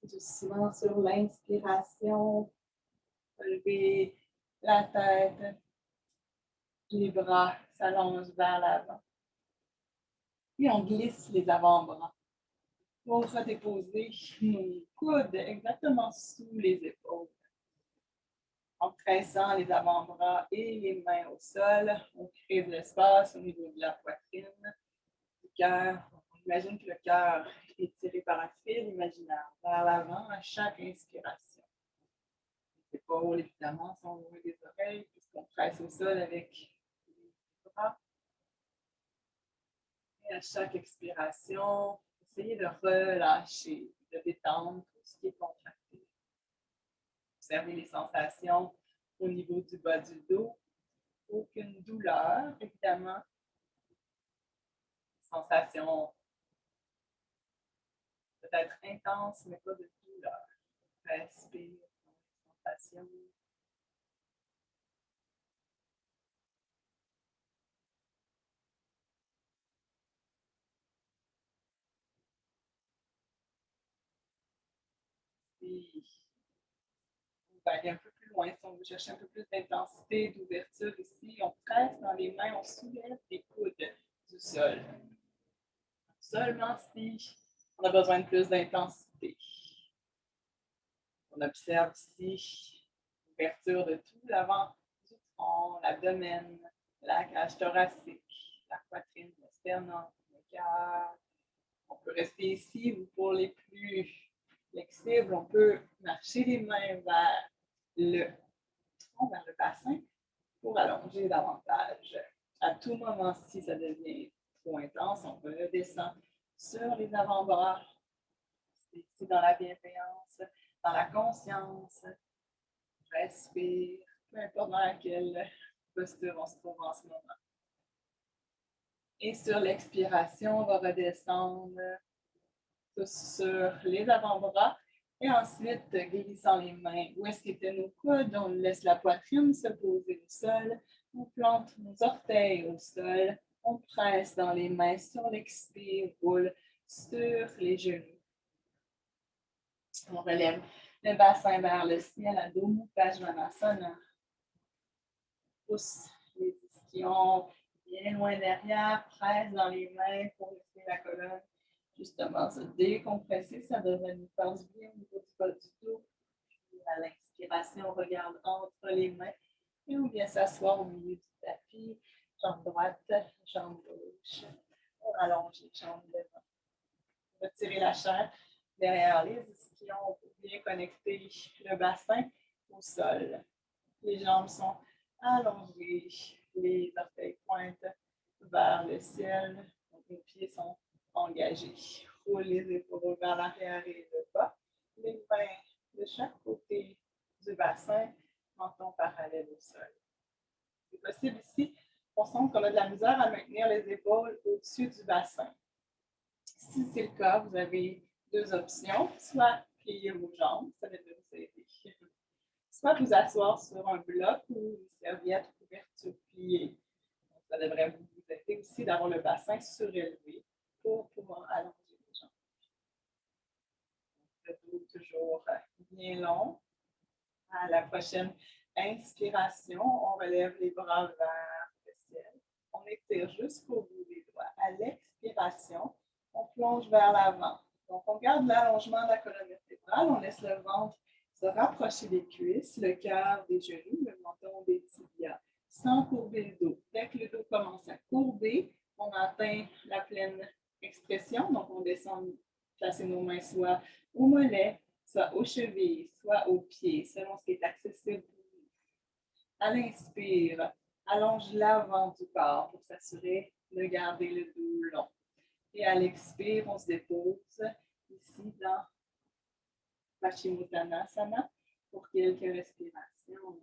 Doucement sur l'inspiration, relevez la tête, les bras s'allongent vers l'avant. Puis on glisse les avant-bras pour redéposer nos coudes exactement sous les épaules. En pressant les avant-bras et les mains au sol, on crée de l'espace au niveau de la poitrine, du cœur. On imagine que le cœur est tiré par un fil imaginaire vers l'avant à chaque inspiration. Les épaules, évidemment, sont loin des oreilles puisqu'on presse au sol avec les bras. Et à chaque expiration, essayez de relâcher, de détendre tout ce qui est contracté. Observez les sensations au niveau du bas du dos. Aucune douleur, évidemment. Sensation peut-être intense, mais pas de douleur. Respire dans les sensations. Puis, on va aller un peu plus loin. Si on veut chercher un peu plus d'intensité, d'ouverture ici, on presse dans les mains, on soulève les coudes du sol. Seulement si on a besoin de plus d'intensité. On observe ici l'ouverture de tout l'avant du tronc, l'abdomen, la cage thoracique, la poitrine, le sternum, le cœur. On peut rester ici ou pour les plus flexibles, on peut marcher les mains vers le tronc, vers le bassin pour allonger davantage. À tout moment, si ça devient trop intense, on redescend sur les avant-bras. C'est ici dans la bienveillance, dans la conscience. Respire, peu importe dans laquelle posture on se trouve en ce moment. Et sur l'expiration, on va redescendre tous sur les avant-bras et ensuite glissant les mains. Où est-ce qu'étaient nos coudes? On laisse la poitrine se poser au sol. On plante nos orteils au sol. On presse dans les mains sur l'expire, roule sur les genoux. On relève le bassin vers le ciel, Adho Mukha Svanasana. Pousse les ischions bien loin derrière, presse dans les mains pour laisser la colonne justement se décompresser. Ça devrait nous faire du bien au niveau du bas du dos. Puis à l'inspiration, on regarde entre les mains et on vient s'asseoir au milieu du tapis. Jambe droite, jambe gauche. On allonge les jambes devant. Retirer la chair derrière les ischions pour bien connecter le bassin au sol. Les jambes sont allongées, les orteils pointent vers le ciel. Donc, les pieds sont engagés. Roule les épaules vers l'arrière et le bas. Les mains de chaque côté du bassin, menton parallèle au sol. C'est possible ici, on sent qu'on a de la misère à maintenir les épaules au-dessus du bassin. Si c'est le cas, vous avez deux options, soit plier vos jambes, ça devrait vous aider. Soit vous asseoir sur un bloc ou une serviette couverture pliée. Donc, ça devrait vous aider aussi d'avoir le bassin surélevé pour pouvoir allonger les jambes. Le dos toujours bien long. À la prochaine inspiration, on relève les bras vers le ciel. On étire jusqu'au bout des doigts. À l'expiration, on plonge vers l'avant. Donc, on garde l'allongement de la colonne vertébrale. On laisse le ventre se rapprocher des cuisses, le cœur des genoux, le menton des tibias, sans courber le dos. Dès que le dos commence à courber, on atteint la pleine expression. Donc, on descend, placer nos mains soit au mollet, soit aux chevilles, soit aux pieds, selon ce qui est accessible pour nous. À l'inspire, allonge l'avant du corps pour s'assurer de garder le dos long. Et à l'expire, on se dépose ici dans Paschimottanasana pour quelques respirations.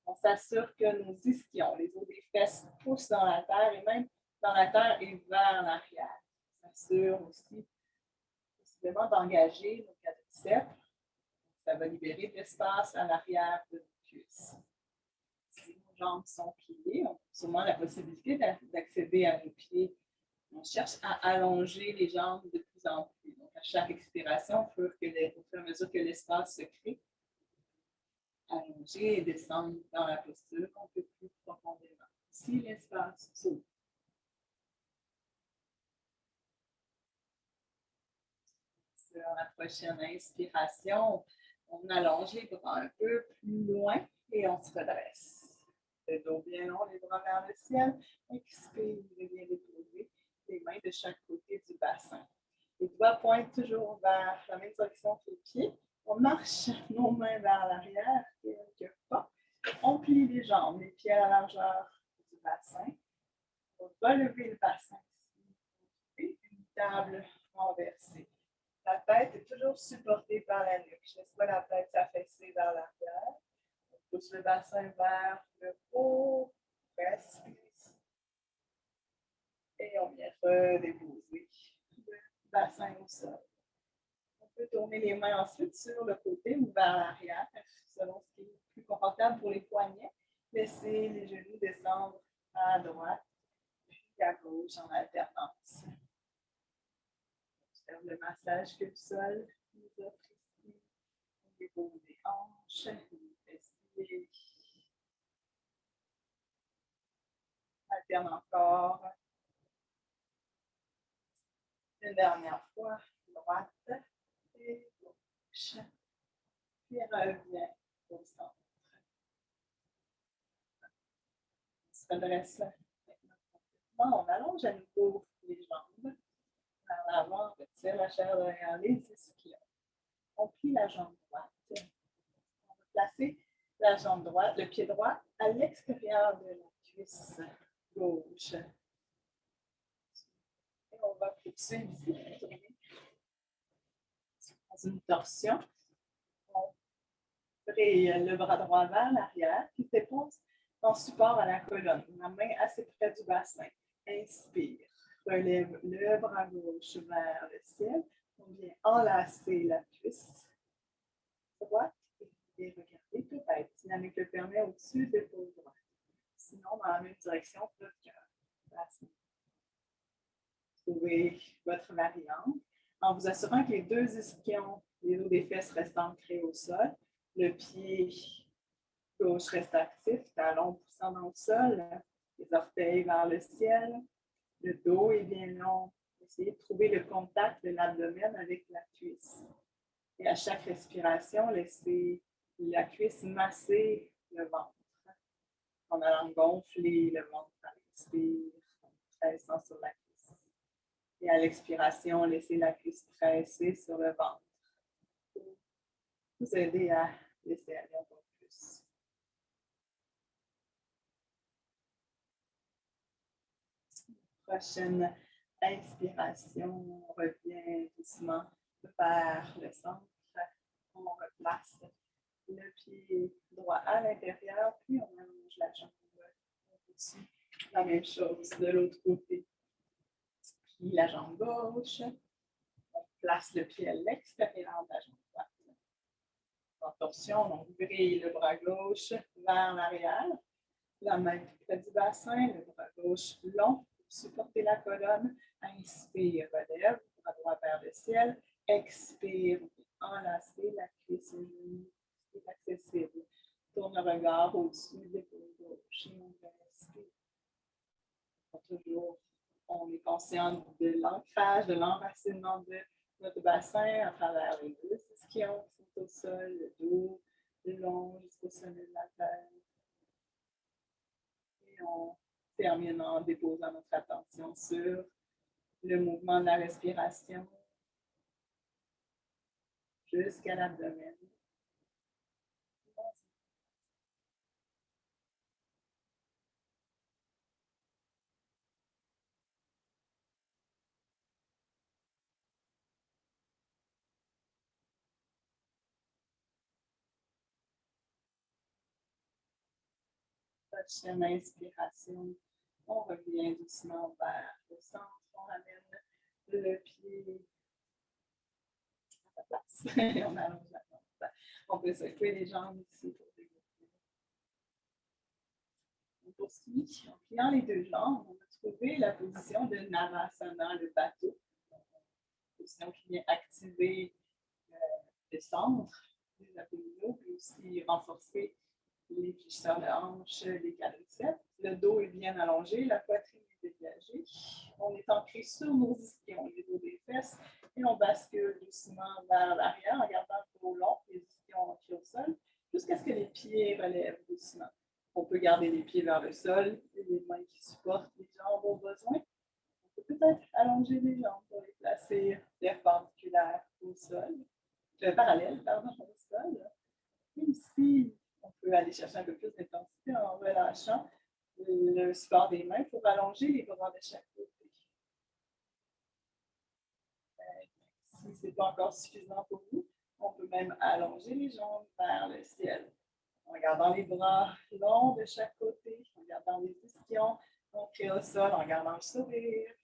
On s'assure que nos ischions, les os des fesses, poussent dans la terre et même dans la terre et vers l'arrière. On s'assure aussi possiblement d'engager nos quadriceps. Ça va libérer de l'espace à l'arrière de nos cuisses. Si nos jambes sont pliées, on a sûrement la possibilité d'accéder à nos pieds. On cherche à allonger les jambes de plus en plus. Donc, à chaque expiration, au fur et à mesure que l'espace se crée, allonger et descendre dans la posture un peu plus profondément. Si l'espace s'ouvre. Sur la prochaine inspiration, on allonge les bras un peu plus loin et on se redresse. Le dos bien long, les bras vers le ciel. Expire, bien déposer les mains de chaque côté du bassin. Les doigts pointent toujours vers la même direction que les pieds. On marche nos mains vers l'arrière, quelques pas. On plie les jambes, les pieds à la largeur du bassin. On va lever le bassin ici. Une table renversée. La tête est toujours supportée par la nuque. Je laisse pas la tête s'affaisser vers l'arrière. On pousse le bassin vers le haut. Respire. Et on vient redéposer le bassin au sol. On peut tourner les mains ensuite sur le côté ou vers l'arrière, selon ce qui est plus confortable pour les poignets. Laissez les genoux descendre à droite, puis à gauche en alternance. Observe le massage que le sol nous offre ici. Au niveau des hanches, des fessiers. Alterne encore. Une dernière fois, droite et gauche. Puis revient au centre. On se redresse maintenant complètement. On allonge à nouveau les jambes. Vers l'avant, on retire la chair derrière les ischions. On plie la jambe droite. On va placer la jambe droite, le pied droit, à l'extérieur de la cuisse gauche. Et on va poursuivre ici, tourner dans une torsion. On raye le bras droit vers l'arrière, puis dépose en support à la colonne. La main assez près du bassin. Inspire. Relève le bras gauche vers le ciel. On vient enlacer la cuisse droite et regarder peut-être. Dynamique le permet au-dessus de l'épaule droite. Sinon, dans la même direction, le cœur. Trouvez votre variante en vous assurant que les deux ischions, les os des fesses restent ancrés au sol. Le pied Gauche reste actif, talon poussant dans le sol, les orteils vers le ciel. Le dos est bien long. Essayez de trouver le contact de l'abdomen avec la cuisse. Et à chaque respiration, laissez la cuisse masser le ventre. En allant gonfler le ventre à l'inspire, pressant sur la cuisse. Et à l'expiration, laissez la cuisse presser sur le ventre. Pour vous aider à laisser aller un peu plus. Prochaine inspiration, on revient doucement vers le centre. On replace le pied droit à l'intérieur, puis on allonge la jambe au-dessus. La même chose de l'autre côté. Puis la jambe gauche. On place le pied à l'extérieur de la jambe droite. En torsion, on brille le bras gauche vers l'arrière. La main près du bassin, le bras gauche long. Supportez la colonne. Inspire, relève, bras droit vers le ciel. Expire, enlacez la cuisse et le genou. C'est accessible. Tourne le regard au-dessus de l'épaule gauche et on respire. Toujours, on est conscient de l'ancrage, de l'enracinement de notre bassin à travers les deux ischions qui sont au sol, le dos, le long jusqu'au sommet de la tête. Et on termine en déposant notre attention sur le mouvement de la respiration jusqu'à l'abdomen. Prochaine inspiration, on revient doucement vers le centre, on ramène le pied à la place et on allonge la jambe. On peut secouer les jambes ici pour développer. On poursuit en pliant les deux jambes. On va trouver la position de Navasana, le bateau. Position qui vient activer le centre des abdominaux, puis aussi renforcer les fléchisseurs de hanches, les quadriceps. Le dos est bien allongé, la poitrine est dégagée. On est ancré sur nos ischions, les dos des fesses, et on bascule doucement vers l'arrière en gardant le dos long, les ischions ancrés au sol, jusqu'à ce que les pieds relèvent doucement. On peut garder les pieds vers le sol, et les mains qui supportent les jambes au besoin. On peut peut-être allonger les jambes pour les placer perpendiculaires au sol, parallèles, pardon, au sol. Et ici, on peut aller chercher un peu plus d'intensité en relâchant le support des mains pour allonger les bras de chaque côté. Si ce n'est pas encore suffisant pour vous, on peut même allonger les jambes vers le ciel. En gardant les bras longs de chaque côté, en gardant les ischions ancrés au sol, en gardant le sourire.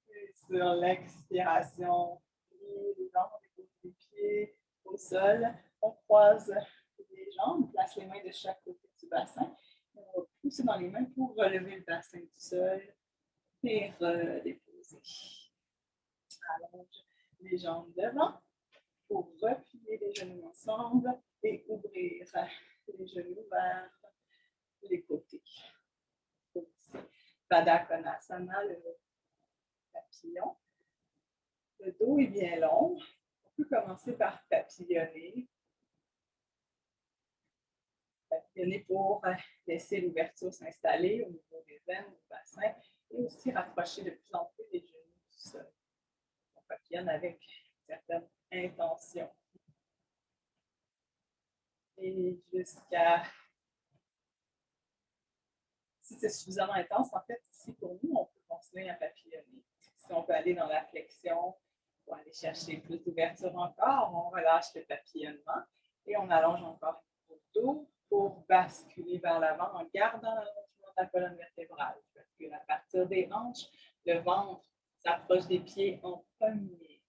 Et sur l'expiration, les jambes, les pieds au sol, on croise les jambes, place les mains de chaque côté du bassin. On va pousser dans les mains pour relever le bassin du sol et redéposer. Allonge les jambes devant pour replier les genoux ensemble et ouvrir les genoux vers les côtés. Baddha Konasana, le papillon. Le dos est bien long. On peut commencer par papillonner. Papillonner pour laisser l'ouverture s'installer au niveau des veines, du bassin, et aussi rapprocher de plus en plus les genoux du sol. On papillonne avec une certaine intention. Et jusqu'à... Si c'est suffisamment intense, en fait, ici pour nous, on peut continuer à papillonner. Si on peut aller dans la flexion, pour aller chercher plus d'ouverture encore, on relâche le papillonnement et on allonge encore le dos pour basculer vers l'avant en gardant l'allongement de la colonne vertébrale. Parce que à partir des hanches, le ventre s'approche des pieds en premier.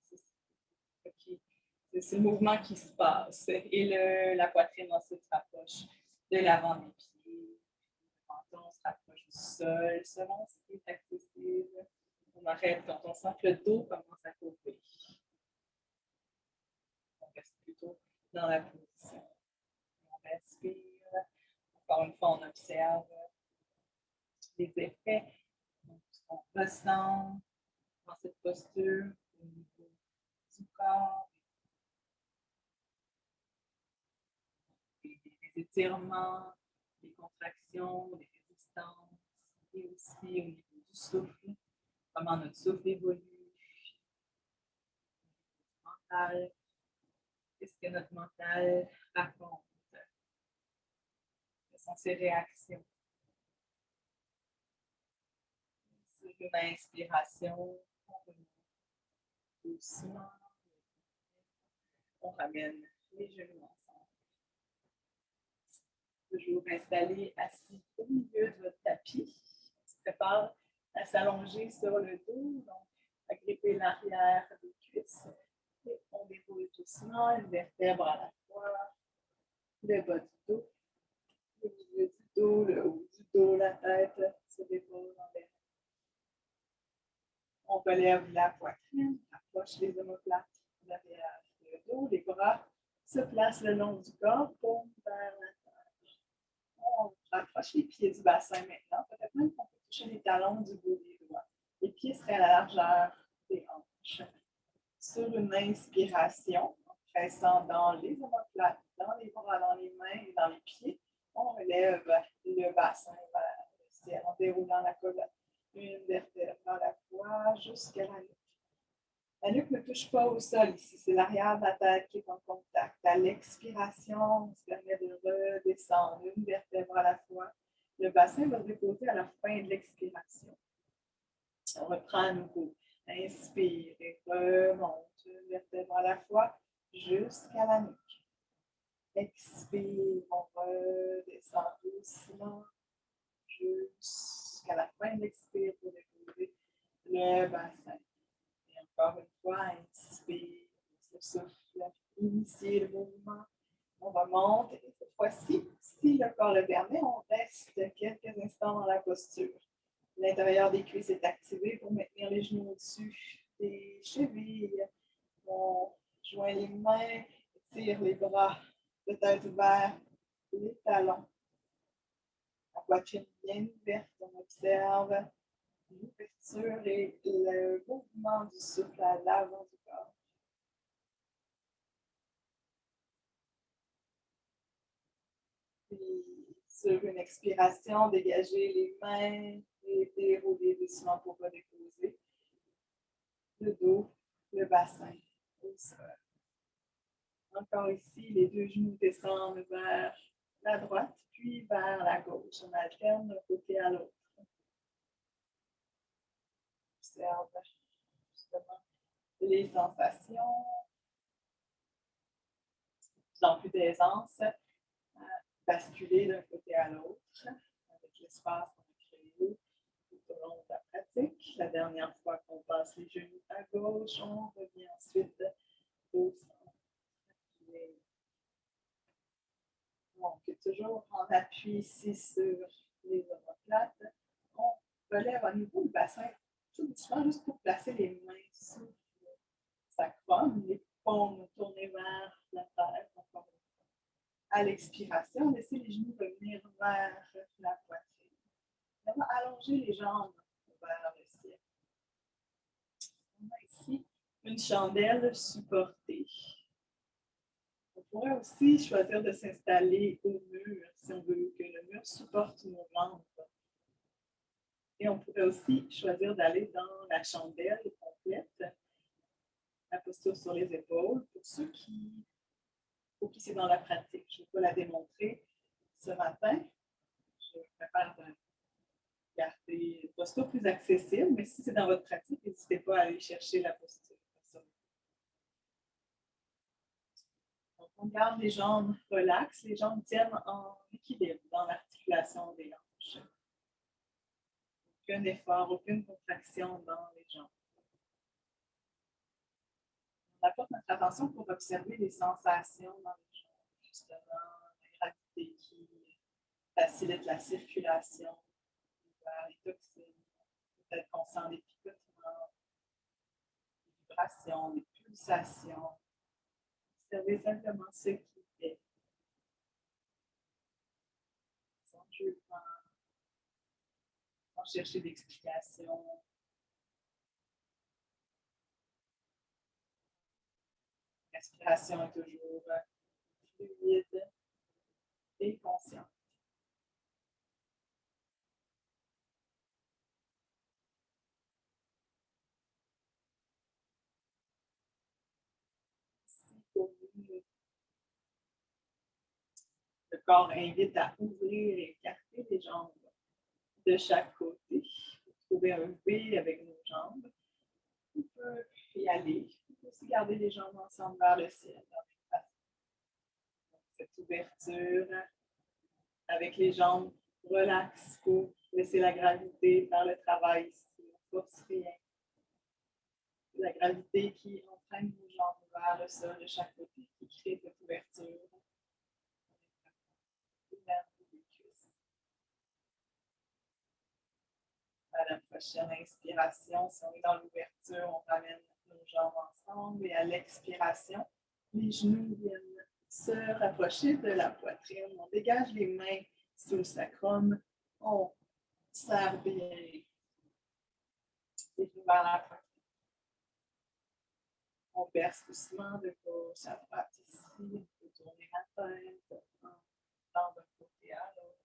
C'est le mouvement qui se passe. Et la poitrine ensuite se rapproche de l'avant des pieds. Le menton se rapproche du sol, selon ce qui est accessible. On arrête quand on sent que le dos commence à couvrir. On reste plutôt dans la position. On respire. Encore une fois, on observe les effets, donc, ce qu'on ressent dans cette posture au niveau du corps, des étirements, des contractions, des résistances, et aussi au niveau du souffle, comment notre souffle évolue, mental, qu'est-ce que notre mental raconte, quelles sont ses réactions. Sur une inspiration, on remonte doucement, on ramène les genoux ensemble. Toujours installé assis au milieu de votre tapis. On se prépare à s'allonger sur le dos, donc à gripper l'arrière des cuisses. Et on déroule doucement une vertèbre à la fois, le bas du dos, le milieu du dos, le haut du dos, la tête se dépose en l'air. On relève la poitrine, approche les omoplates derrière le dos, les bras se placent le long du corps, paume vers la terre. On rapproche les pieds du bassin maintenant, peut-être même qu'on peut toucher les talons du bout des doigts. Les pieds seraient à la largeur des hanches. Sur une inspiration, en pressant dans les omoplates, dans les bras, dans les mains et dans les pieds, on relève le bassin vers le ciel en déroulant la colonne. Une vertèbre à la fois jusqu'à la nuque. La nuque ne touche pas au sol ici, c'est l'arrière de la tête qui est en contact. À l'expiration, on se permet de redescendre une vertèbre à la fois. Le bassin va se déposer à la fin de l'expiration. On reprend à nouveau. Inspire et remonte une vertèbre à la fois jusqu'à la nuque. Expire, on redescend doucement jusqu'à la fin de l'expire pour déposer le bassin. Et encore une fois, inspire, le souffle, initier le mouvement. On remonte et cette fois-ci, si le corps le permet, on reste quelques instants dans la posture. L'intérieur des cuisses est activé pour maintenir les genoux au-dessus des chevilles. On joint les mains, tire les bras, peut-être vers les talons. La poitrine bien ouverte, on observe l'ouverture et le mouvement du souffle à l'avant du corps. Puis, sur une expiration, dégagez les mains et déroulez doucement pour redéposer le dos, le bassin au sol. Encore ici, les deux genoux descendent vers la droite, puis vers la gauche. On alterne d'un côté à l'autre. Observe justement les sensations, de plus en plus d'aisance, basculer d'un côté à l'autre avec l'espace qu'on a créé tout au long de la pratique. La dernière fois qu'on passe les genoux à gauche, on revient ensuite au centre. Donc, toujours en appui ici sur les omoplates, on relève à nouveau le bassin tout doucement, juste pour placer les mains sous le sacrum, les paumes tournées vers la terre. À l'expiration, laissez les genoux revenir vers la poitrine. On va allonger les jambes vers le ciel. On a ici une chandelle supportée. On pourrait aussi choisir de s'installer au mur si on veut que le mur supporte nos jambes. Et on pourrait aussi choisir d'aller dans la chandelle complète, la posture sur les épaules. Pour ceux qui c'est dans la pratique, je ne vais pas la démontrer ce matin. Je préfère garder une posture plus accessible, mais si c'est dans votre pratique, n'hésitez pas à aller chercher la posture. Donc, on garde les jambes relaxes, les jambes tiennent en équilibre dans l'articulation des hanches. Aucun effort, aucune contraction dans les jambes. On apporte notre attention pour observer les sensations dans les jambes, justement, la gravité qui facilite la circulation vers les toxines. Peut-être qu'on sent des picotements, des vibrations, des pulsations. Observez simplement ce qui est. sans chercher d'explication. La respiration est toujours fluide et consciente. Si pour vous, le corps invite à ouvrir et écarter les jambes de chaque côté. Pour trouver un V avec nos jambes. On peut y aller. On peut aussi garder les jambes ensemble vers le ciel. Cette ouverture avec les jambes relaxes pour laisser la gravité faire le travail ici. On ne force rien. La gravité qui entraîne nos jambes vers le sol de chaque côté, qui crée cette ouverture. À la prochaine inspiration, si on est dans l'ouverture, on ramène nos jambes ensemble et à l'expiration, les genoux viennent se rapprocher de la poitrine. On dégage les mains sous le sacrum. On serre bien les genoux vers la poitrine. On berce doucement de gauche à droite ici. On peut tourner la tête d'un côté à l'autre.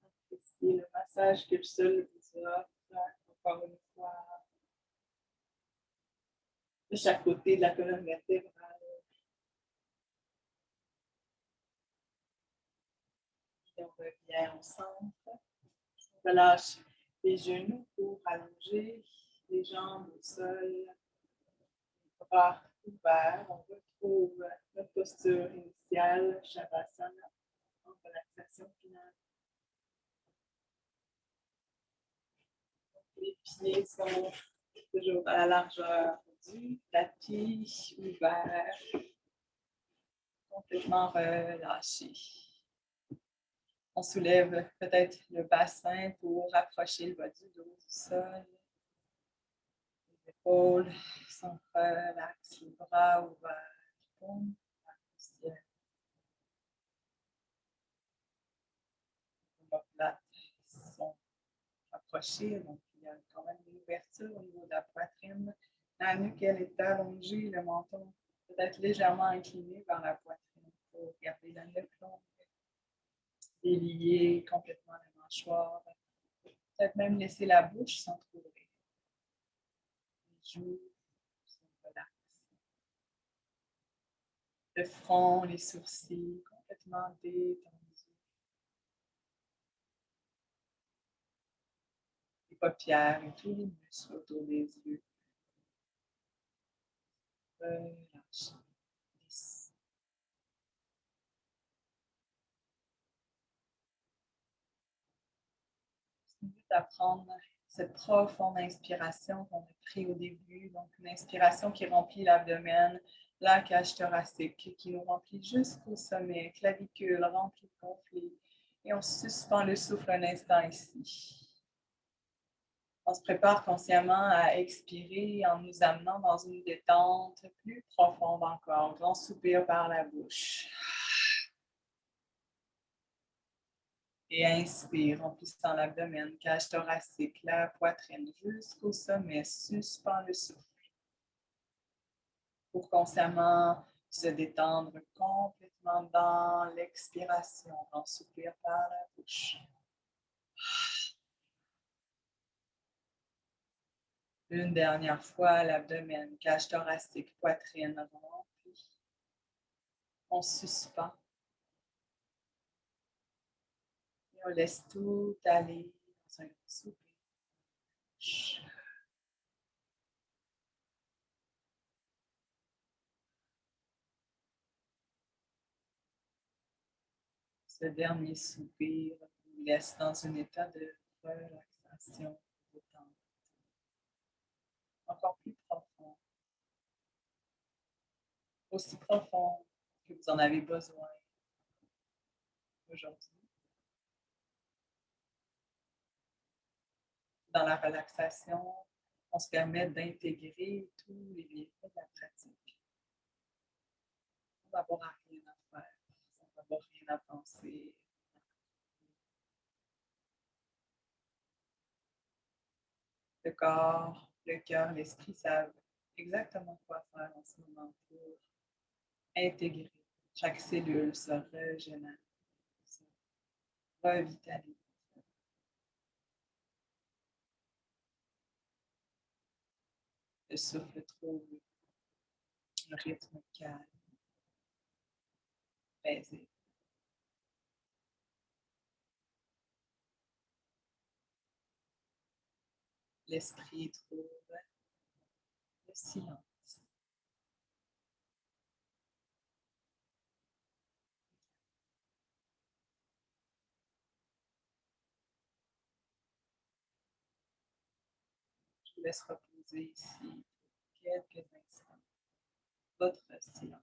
Appréciez le massage que le sol vous offre. Encore une fois. De chaque côté de la colonne vertébrale. Et on revient au centre. On relâche les genoux pour allonger les jambes au sol. Les bras ouverts. On retrouve notre posture initiale, Shavasana, en relaxation finale. Les pieds sont toujours à la largeur du tapis ouvert, complètement relâché. On soulève peut-être le bassin pour rapprocher le bas du dos du sol. Les épaules sont relaxées, les bras ouverts, paumes vers le ciel. Les omoplates sont rapprochées, donc il y a quand même une ouverture au niveau de la poitrine. La nuque, elle est allongée, le menton peut-être légèrement incliné vers la poitrine pour garder la nuque longue. Délier complètement la mâchoire. Peut-être même laisser la bouche s'entrouvrir. Les joues sont relaxées. Le front, les sourcils complètement détendus. Les paupières et tous les muscles autour des yeux. Relâchez. Je vous invite à prendre cette profonde inspiration qu'on a prise au début, donc une inspiration qui remplit l'abdomen, la cage thoracique, qui nous remplit jusqu'au sommet, clavicule remplie, gonflée, et on suspend le souffle un instant ici. On se prépare consciemment à expirer en nous amenant dans une détente plus profonde encore. Grand soupir par la bouche. Et inspire, remplissant l'abdomen, cage thoracique, la poitrine jusqu'au sommet, suspend le souffle. Pour consciemment se détendre complètement dans l'expiration, grand soupir par la bouche. Une dernière fois, l'abdomen, cage thoracique, poitrine remplie. On suspend. Et on laisse tout aller dans un grand soupir. Ce dernier soupir vous laisse dans un état de relaxation, de détente. Encore plus profond. Aussi profond que vous en avez besoin aujourd'hui. Dans la relaxation, on se permet d'intégrer tous les bienfaits de la pratique. Sans avoir rien à faire, sans avoir rien à penser. Le corps, le cœur, l'esprit savent exactement quoi faire en ce moment pour intégrer. Chaque cellule se régénère, se revitalise. Le souffle trouve un rythme calme, paisible. L'esprit trouve le silence. Je vous laisse reposer ici pour quelques instants. Votre silence.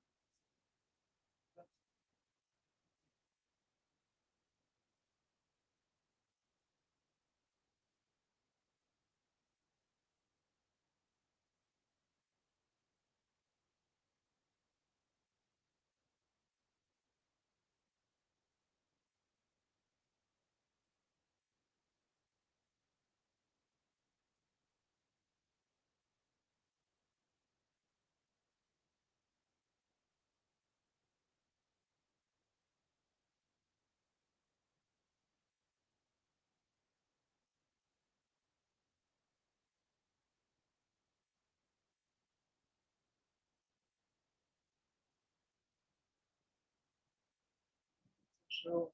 Toujours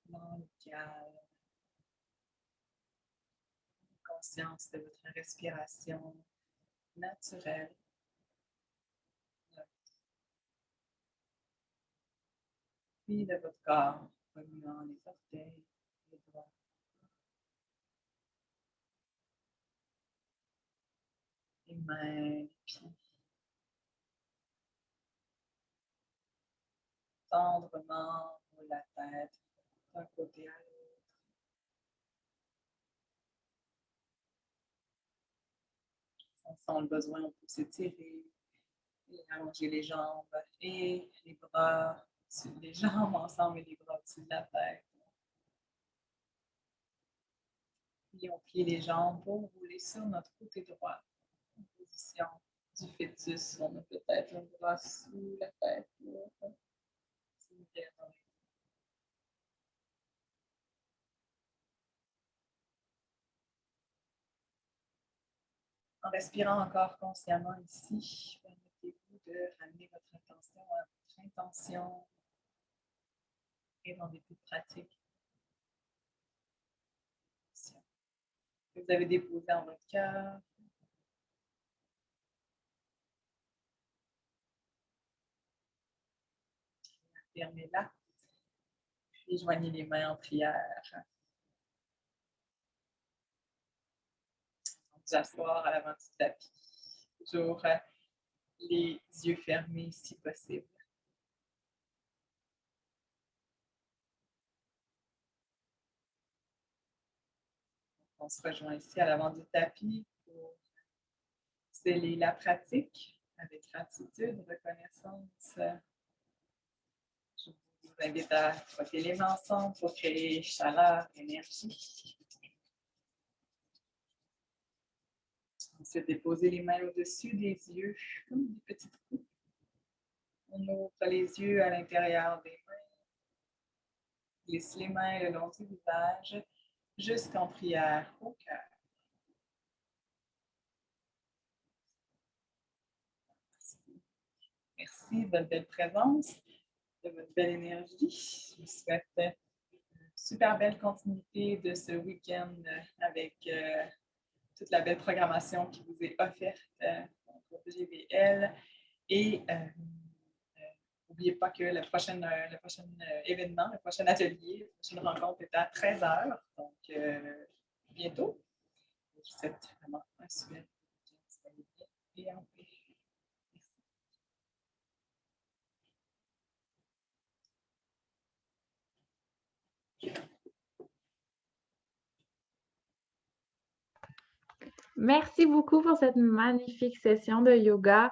dans le calme. Conscience de votre respiration naturelle. Puis de votre corps, remuant les orteils, les doigts. Les mains, les pieds. Tendrement roule la tête d'un côté à l'autre. On sent le besoin, on peut s'étirer, et allonger les jambes et les bras, les jambes ensemble et les bras au-dessus de la tête. Puis on plie les jambes pour rouler sur notre côté droit. En position du fœtus, on a peut-être un bras sous la tête pour s'ouvrir dans les. En respirant encore consciemment ici, permettez-vous de ramener votre attention à votre intention et dans des petites pratiques que vous avez déposées en votre cœur. Fermez-la, puis joignez les mains en prière. Vous asseoir à l'avant du tapis. Toujours les yeux fermés si possible. On se rejoint ici à l'avant du tapis pour sceller la pratique avec gratitude, reconnaissance. Je vous invite à frotter les mains ensemble pour créer chaleur, énergie. Ensuite, déposer les mains au-dessus des yeux, comme des petites coupes. On ouvre les yeux à l'intérieur des mains. Glisse les mains le long du visage jusqu'en prière au cœur. Merci de votre belle présence, de votre belle énergie. Je vous souhaite une super belle continuité de ce week-end avec toute la belle programmation qui vous est offerte pour GBL. Et n'oubliez pas que le prochain événement, le prochain atelier, la prochaine rencontre est à 13h. Donc, bientôt. Je vous souhaite vraiment un super week-end et en paix. Merci. Merci beaucoup pour cette magnifique session de yoga.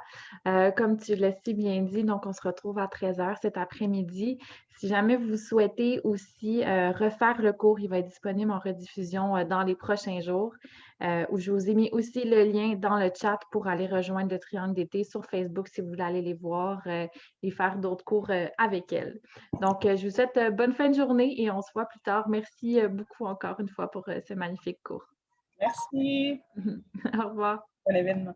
Comme tu l'as si bien dit, donc on se retrouve à 13h cet après-midi. Si jamais vous souhaitez aussi refaire le cours, il va être disponible en rediffusion dans les prochains jours, où je vous ai mis aussi le lien dans le chat pour aller rejoindre le Triangle d'été sur Facebook si vous voulez aller les voir et faire d'autres cours avec elles. Donc, je vous souhaite bonne fin de journée et on se voit plus tard. Merci beaucoup encore une fois pour ce magnifique cours. Merci. Au revoir. Bon événement.